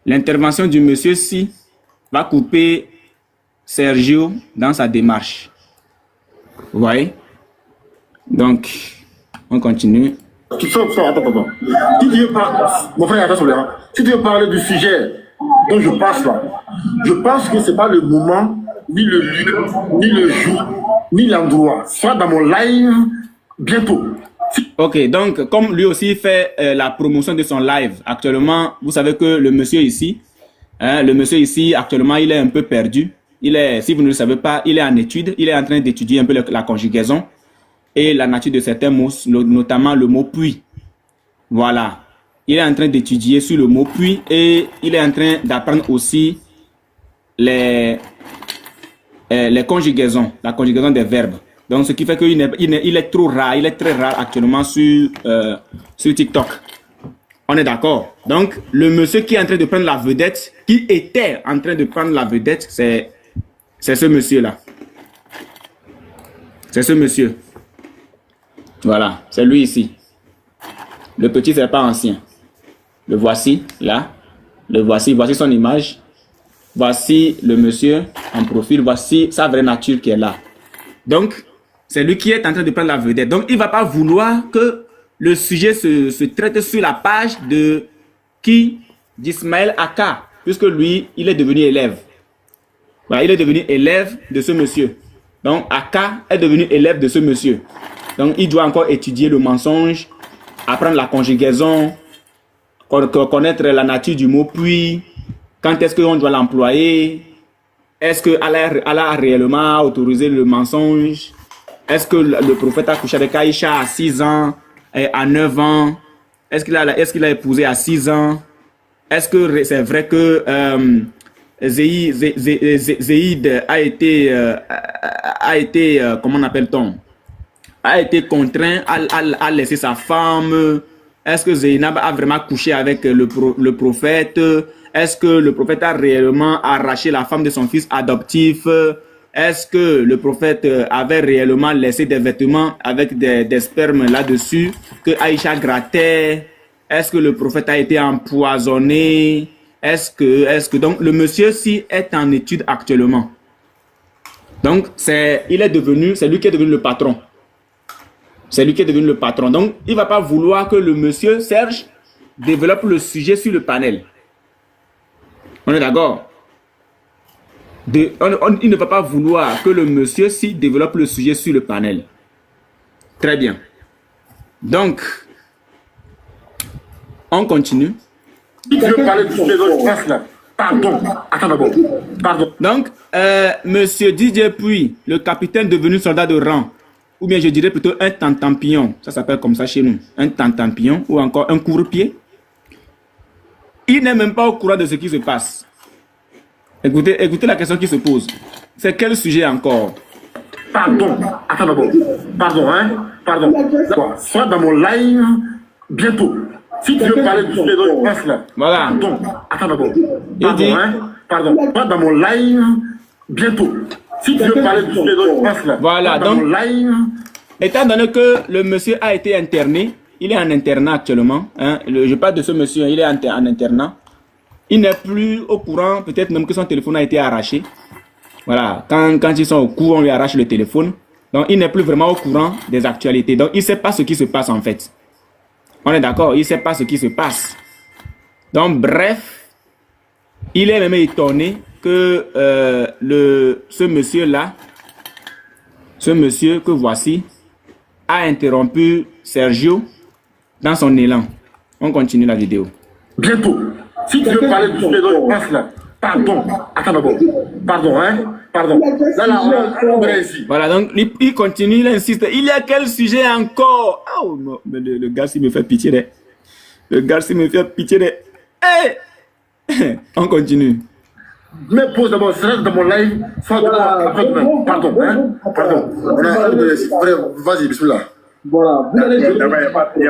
L'intervention du monsieur Si va couper Sergio dans sa démarche. Vous voyez? Donc, on continue. Attends. Si tu veux parler, mon frère, attention, si tu veux parler du sujet dont je passe là, je pense que ce n'est pas le moment, ni le lieu, ni le jour, ni l'endroit. Soit dans mon live bientôt. Ok, donc comme lui aussi fait la promotion de son live, actuellement, vous savez que le monsieur ici, actuellement, il est un peu perdu. Si vous ne le savez pas, il est en étude, il est en train d'étudier un peu la conjugaison et la nature de certains mots, notamment le mot puis. Voilà. Il est en train d'étudier sur le mot puis et il est en train d'apprendre aussi les conjugaisons, la conjugaison des verbes. Donc, ce qui fait qu'il est trop rare, il est très rare actuellement sur TikTok. On est d'accord. Donc, le monsieur qui est en train de prendre la vedette, qui était en train de prendre la vedette, c'est ce monsieur-là. C'est ce monsieur. Voilà, c'est lui ici. Le petit serpent ancien. Le voici, là. Le voici, voici son image. Voici le monsieur en profil. Voici sa vraie nature qui est là. Donc, c'est lui qui est en train de prendre la vedette. Donc, il ne va pas vouloir que le sujet se traite sur la page d'Ismaël Aka, puisque lui, il est devenu élève. Voilà, il est devenu élève de ce monsieur. Donc, Aka est devenu élève de ce monsieur. Donc, il doit encore étudier le mensonge, apprendre la conjugaison, connaître la nature du mot puis, quand est-ce qu'on doit l'employer, est-ce que Allah a réellement autorisé le mensonge, est-ce que le prophète a couché avec Aïcha à 6 ans, à 9 ans, est-ce qu'il a épousé à 6 ans, est-ce que c'est vrai que Zéhid a été comment on appelle-t-on, a été contraint à laisser sa femme. Est-ce que Zainab a vraiment couché avec le prophète? Est-ce que le prophète a réellement arraché la femme de son fils adoptif? Est-ce que le prophète avait réellement laissé des vêtements avec des spermes là-dessus que Aïcha grattait? Est-ce que le prophète a été empoisonné? Donc le monsieur ci est en étude actuellement. Donc c'est lui qui est devenu le patron. C'est lui qui est devenu le patron. Donc, il ne va pas vouloir que le monsieur Serge développe le sujet sur le panel. On est d'accord? Il ne va pas vouloir que le monsieur si développe le sujet sur le panel. Très bien. Donc, on continue. Si tu veux parler du sujet dont je passe là, pardon. Attends d'abord. Pardon. Donc, monsieur Didier Puy, le capitaine devenu soldat de rang, ou bien je dirais plutôt un tentampion, ça s'appelle comme ça chez nous, un tentampion ou encore un couvre-pied. Il n'est même pas au courant de ce qui se passe. Écoutez la question qui se pose. C'est quel sujet encore? Pardon, attends d'abord. Pardon, hein? Pardon. Soit dans mon live bientôt. Si tu veux parler du sujet dont je passe là. Voilà. Pardon, attends d'abord. Pardon, hein? Pardon. Soit dans mon live bientôt. Si tu veux parler du sujet dont je passe là. Voilà, donc, étant donné que le monsieur a été interné, il est en internat actuellement, hein, je parle de ce monsieur, il est en internat, il n'est plus au courant, peut-être même que son téléphone a été arraché. Voilà, quand ils sont au courant, on lui arrache le téléphone. Donc, il n'est plus vraiment au courant des actualités. Donc, il ne sait pas ce qui se passe en fait. On est d'accord, il ne sait pas ce qui se passe. Donc, bref, il est même étonné que ce monsieur-là, ce monsieur que voici, a interrompu Sergio dans son élan. On continue la vidéo. Bientôt. Si tu veux parler du sujet dont je passe là. Pardon. Attends d'abord. Pardon, hein? Pardon. Voilà, donc il continue, il insiste. Il y a quel sujet encore? Oh non, mais le gars, il me fait pitié. Le gars, il me fait pitié. Hey! On continue. Mais pose d'abord, c'est dans mon live, soit demain. Pardon, hein? Pardon. Vas-y, bismillah. Voilà, vous allez... Il n'y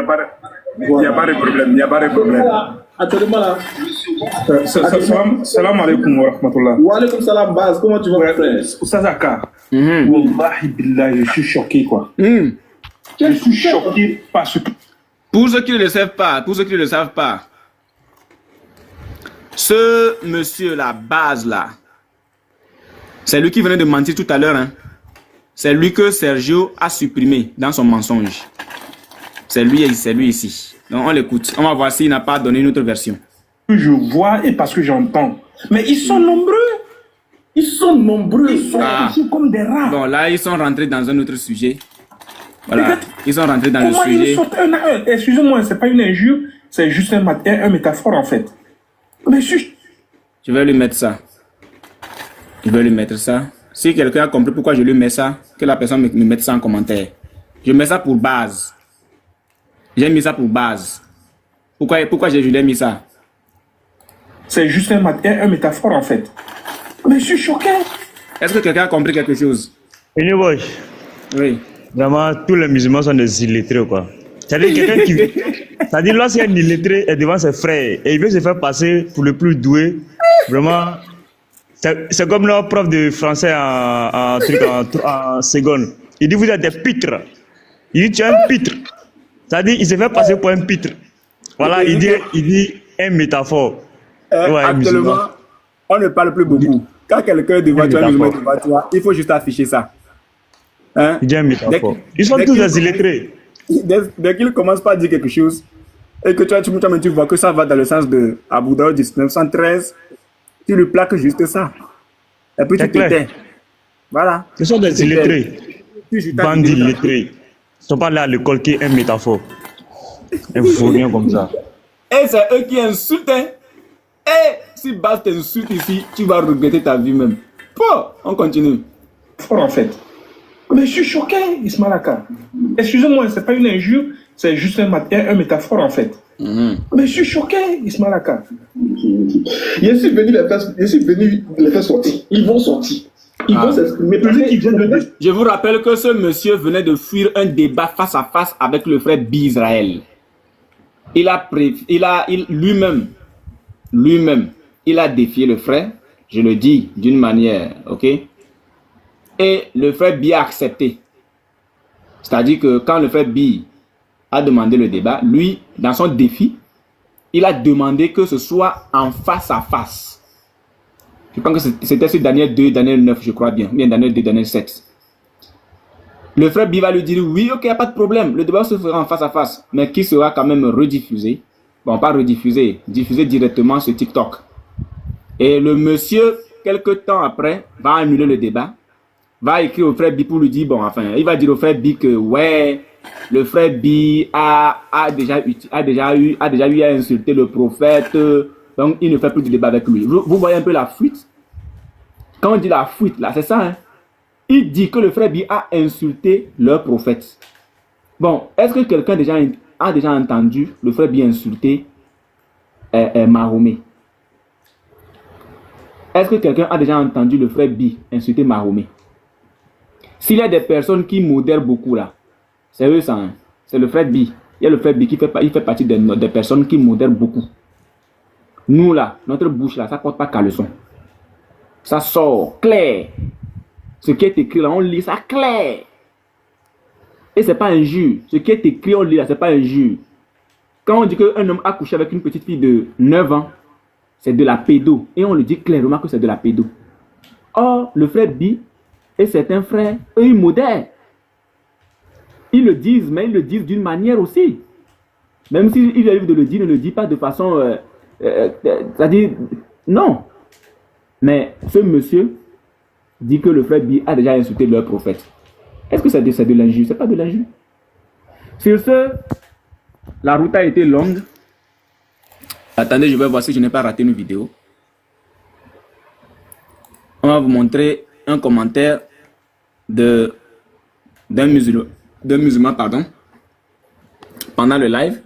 a pas de problème, il n'y a pas de problème. Actuellement là. Salam alaikum wa rahmatullah. Wa alaikum salam, Baz, comment tu vas, mon frère? Oustazaka, wallahi billahi, je suis choqué quoi. Je suis choqué parce que... Pour ceux qui ne le savent pas, ce monsieur, la base là, C'est lui qui venait de mentir tout à l'heure. Hein. C'est lui que Sergio a supprimé dans son mensonge. C'est lui ici. Donc on l'écoute. On va voir s'il n'a pas donné une autre version. Je vois et parce que j'entends. Mais ils sont nombreux. Ils sont comme des rats. Bon, là, ils sont rentrés dans un autre sujet. Voilà. Ils sont rentrés dans le sujet. Excusez-moi, c'est pas une injure, c'est juste un métaphore en fait. Mais je vais lui mettre ça. Si quelqu'un a compris pourquoi je lui mets ça, que la personne me mette ça en commentaire. Je mets ça pour base. J'ai mis ça pour base. Pourquoi je lui ai mis ça? C'est juste un métaphore en fait. Mais je suis choqué. Est-ce que quelqu'un a compris quelque chose? Boy. Oui. Vraiment, tous les musulmans sont des illettrés, quoi. C'est-à-dire quelqu'un qui... C'est-à-dire lorsqu'un illettré est devant ses frères et il veut se faire passer pour le plus doué, vraiment... C'est comme leur prof de français en seconde. Il dit, vous êtes des pitres. Il dit, tu es un pitre. C'est-à-dire, il se fait passer pour un pitre. Voilà, il dit un métaphore. Actuellement, on ne parle plus beaucoup. Quand quelqu'un devant toi, il faut juste afficher ça. Hein? Il dit un métaphore. Ils sont tous des illettrés. Dès qu'il commence par dire quelque chose, et que tu vois que ça va dans le sens de Abu Daoud 1913, tu lui plaques juste ça. Et puis tu te tais. Voilà. Ce sont des illettrés. Bande d'illettrés. Ils ne sont pas là à l'école qui est un métaphore. Un vaurien comme ça. Et c'est eux qui insultent. Et si Bas t'insulte ici, tu vas regretter ta vie même. Bon, on continue. Fort en fait. Mais je suis choqué, Ismaël Aka. Excusez-moi, c'est pas une injure, c'est juste un métaphore en fait. Mais je suis choqué, Ismaël Aka. Je suis venu les faire sortir. Ils vont sortir. Ils vont s'exprimer. Je vous rappelle que ce monsieur venait de fuir un débat face à face avec le frère Bisraël. Lui-même, il a défié le frère, je le dis d'une manière, ok? Et le frère Bi a accepté. C'est-à-dire que quand le frère Bi a demandé le débat, lui, dans son défi, il a demandé que ce soit en face à face. Je pense que c'était sur Daniel 2, Daniel 9, je crois bien, bien Daniel 2, Daniel 7. Le frère Bi va lui dire, oui, ok, il n'y a pas de problème, le débat se fera en face à face, mais qui sera quand même rediffusé. Bon, pas rediffusé, diffusé directement sur TikTok. Et le monsieur, quelques temps après, va annuler le débat, va écrire au frère Bi pour lui dire, bon, enfin, il va dire au frère Bi que, ouais, le frère Bi a déjà eu à insulter le prophète, donc il ne fait plus de débat avec lui. Vous voyez un peu la fuite? Quand on dit la fuite, là, c'est ça, hein? Il dit que le frère Bi a insulté leur prophète. Bon, est-ce que quelqu'un a déjà entendu le frère Bi insulter Mahomet? Est-ce que quelqu'un a déjà entendu le frère Bi insulter Mahomet? S'il y a des personnes qui modèrent beaucoup là, c'est eux ça, hein? C'est le frère Bi. Il y a le frère Bi qui fait partie des personnes qui modèrent beaucoup. Nous là, notre bouche là, ça ne porte pas qu'à leçon. Ça sort clair. Ce qui est écrit là, on lit ça clair. Et ce n'est pas injure. Ce qui est écrit, on lit là, ce n'est pas injure. Quand on dit qu'un homme a couché avec une petite fille de 9 ans, c'est de la pédo. Et on le dit clairement que c'est de la pédo. Or, le frère Bi et certains frères, eux, ils modèrent. Ils le disent, mais ils le disent d'une manière aussi. Même s'ils arrivent de le dire, ne le disent pas de façon... c'est-à-dire, non. Mais ce monsieur dit que le frère Bi a déjà insulté leur prophète. Est-ce que c'est de l'injure? Ce n'est pas de l'injure. Sur ce, la route a été longue. Attendez, je vais voir si je n'ai pas raté une vidéo. On va vous montrer un commentaire d'un musulman, pardon, pendant le live.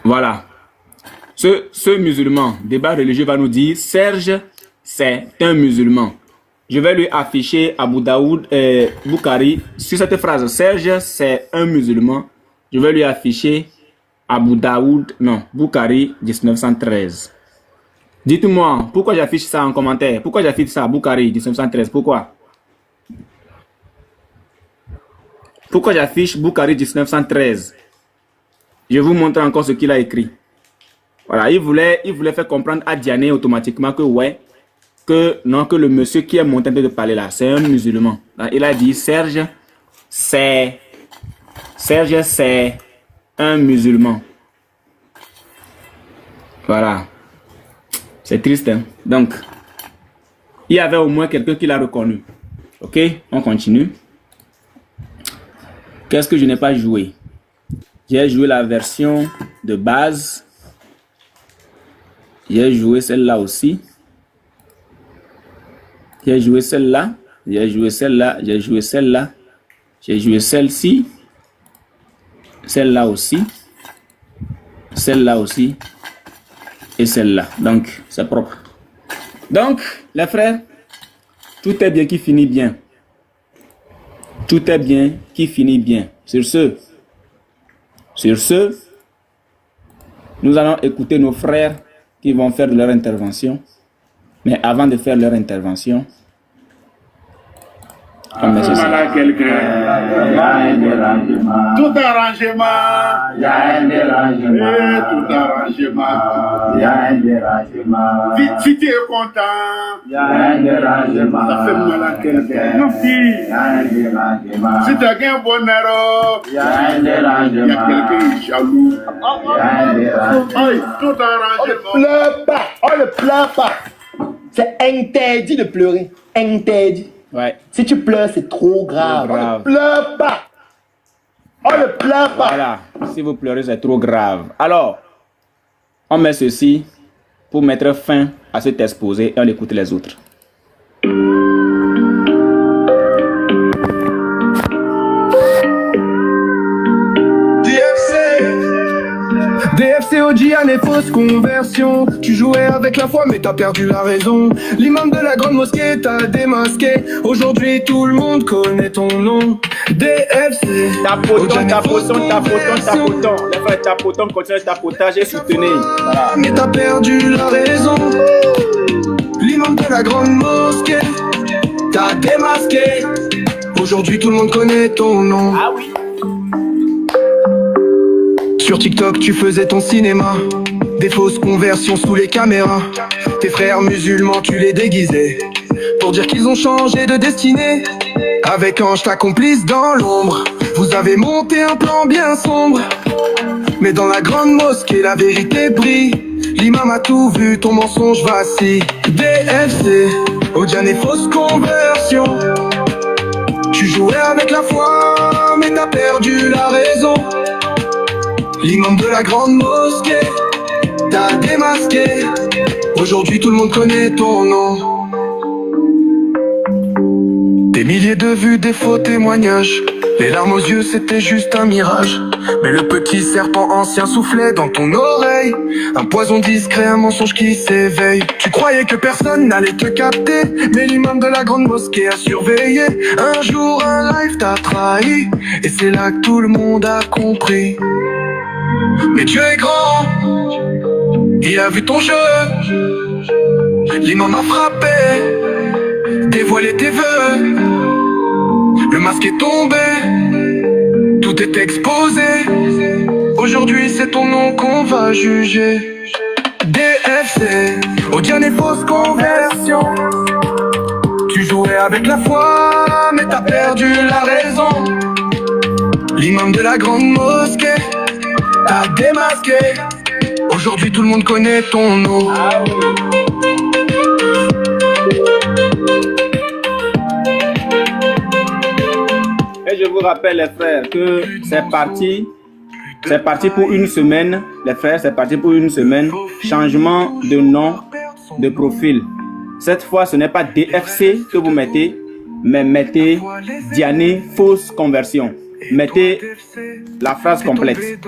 Voilà. Ce musulman, débat religieux, va nous dire, Serge, c'est un musulman. Je vais lui afficher Abu Daoud Bukhari sur cette phrase. Serge, c'est un musulman. Je vais lui afficher Abu Daoud, non, Bukhari 1913. Dites-moi, pourquoi j'affiche ça en commentaire? Pourquoi j'affiche ça, Bukhari 1913? Pourquoi? Pourquoi j'affiche Bukhari 1913? Je vous montre encore ce qu'il a écrit. Voilà, il voulait faire comprendre à Diané automatiquement que ouais, que, non, que le monsieur qui est monté de parler là, c'est un musulman. Il a dit Serge, c'est un musulman. Voilà. C'est triste, hein? Donc, il y avait au moins quelqu'un qui l'a reconnu. Ok, on continue. Qu'est-ce que je n'ai pas joué? J'ai joué la version de base. J'ai joué celle-là aussi. J'ai joué celle-là. J'ai joué celle-là. J'ai joué celle-là. J'ai joué celle-ci. Celle-là aussi. Celle-là aussi. Et celle-là. Donc, c'est propre. Donc, les frères, tout est bien qui finit bien. Tout est bien qui finit bien. Sur ce, nous allons écouter nos frères qui vont faire leur intervention. Mais avant de faire leur intervention, Voilà quelqu'un. Tout arrangement. Il y a un dérangement. Tout arrangement. Il y a un dérangement. Si tu es content. Il y a un dérangement. Ça fait mal à quelqu'un. Non, si. Il y a un dérangement. Si tu as un bonheur. Il y a un dérangement. Il y a quelqu'un qui est jaloux. Il y a un dérangement. Tout arrangement. On ne pleure pas. On ne pleure pas. C'est interdit de pleurer. Interdit. Ouais. Si tu pleures, c'est trop grave. On ne pleure pas. On ne pleure pas. Voilà. Si vous pleurez, c'est trop grave. Alors, on met ceci pour mettre fin à cet exposé et on écoute les autres. DFC Odiane et fausse conversion. Tu jouais avec la foi mais t'as perdu la raison. L'imam de la grande mosquée t'a démasqué. Aujourd'hui tout le monde connaît ton nom. DFC Tapoton. Les frères tapoton, continuez le tapotage et soutenez. Voilà. Mais t'as perdu la raison. L'imam de la grande mosquée t'a démasqué. Aujourd'hui tout le monde connaît ton nom. Ah oui. Sur TikTok, tu faisais ton cinéma. Des fausses conversions sous les caméras. Tes frères musulmans, tu les déguisais. Pour dire qu'ils ont changé de destinée. Avec Ange, ta complice dans l'ombre. Vous avez monté un plan bien sombre. Mais dans la grande mosquée, la vérité brille. L'imam a tout vu, ton mensonge vacille. DFC, Odiane et fausse conversion. Tu jouais avec la foi, mais t'as perdu la raison. L'imam de la grande mosquée t'a démasqué. Aujourd'hui tout le monde connaît ton nom. Des milliers de vues, des faux témoignages. Les larmes aux yeux c'était juste un mirage. Mais le petit serpent ancien soufflait dans ton oreille. Un poison discret, un mensonge qui s'éveille. Tu croyais que personne n'allait te capter. Mais l'imam de la grande mosquée a surveillé. Un jour un live t'a trahi. Et c'est là que tout le monde a compris. Mais Dieu est grand, il a vu ton jeu. L'imam a frappé, dévoilé tes vœux. Le masque est tombé, tout est exposé. Aujourd'hui c'est ton nom qu'on va juger. DFC, Odiane et fausse conversion. Tu jouais avec la foi, mais t'as perdu la raison. L'imam de la grande mosquée t'as démasqué. Aujourd'hui tout le monde connaît ton nom. Et je vous rappelle les frères que c'est parti pour une semaine. Les frères, c'est parti pour une semaine. Changement de nom, de profil. Cette fois ce n'est pas DFC que vous mettez, mais mettez Diane fausse conversion. Mettez la phrase complète.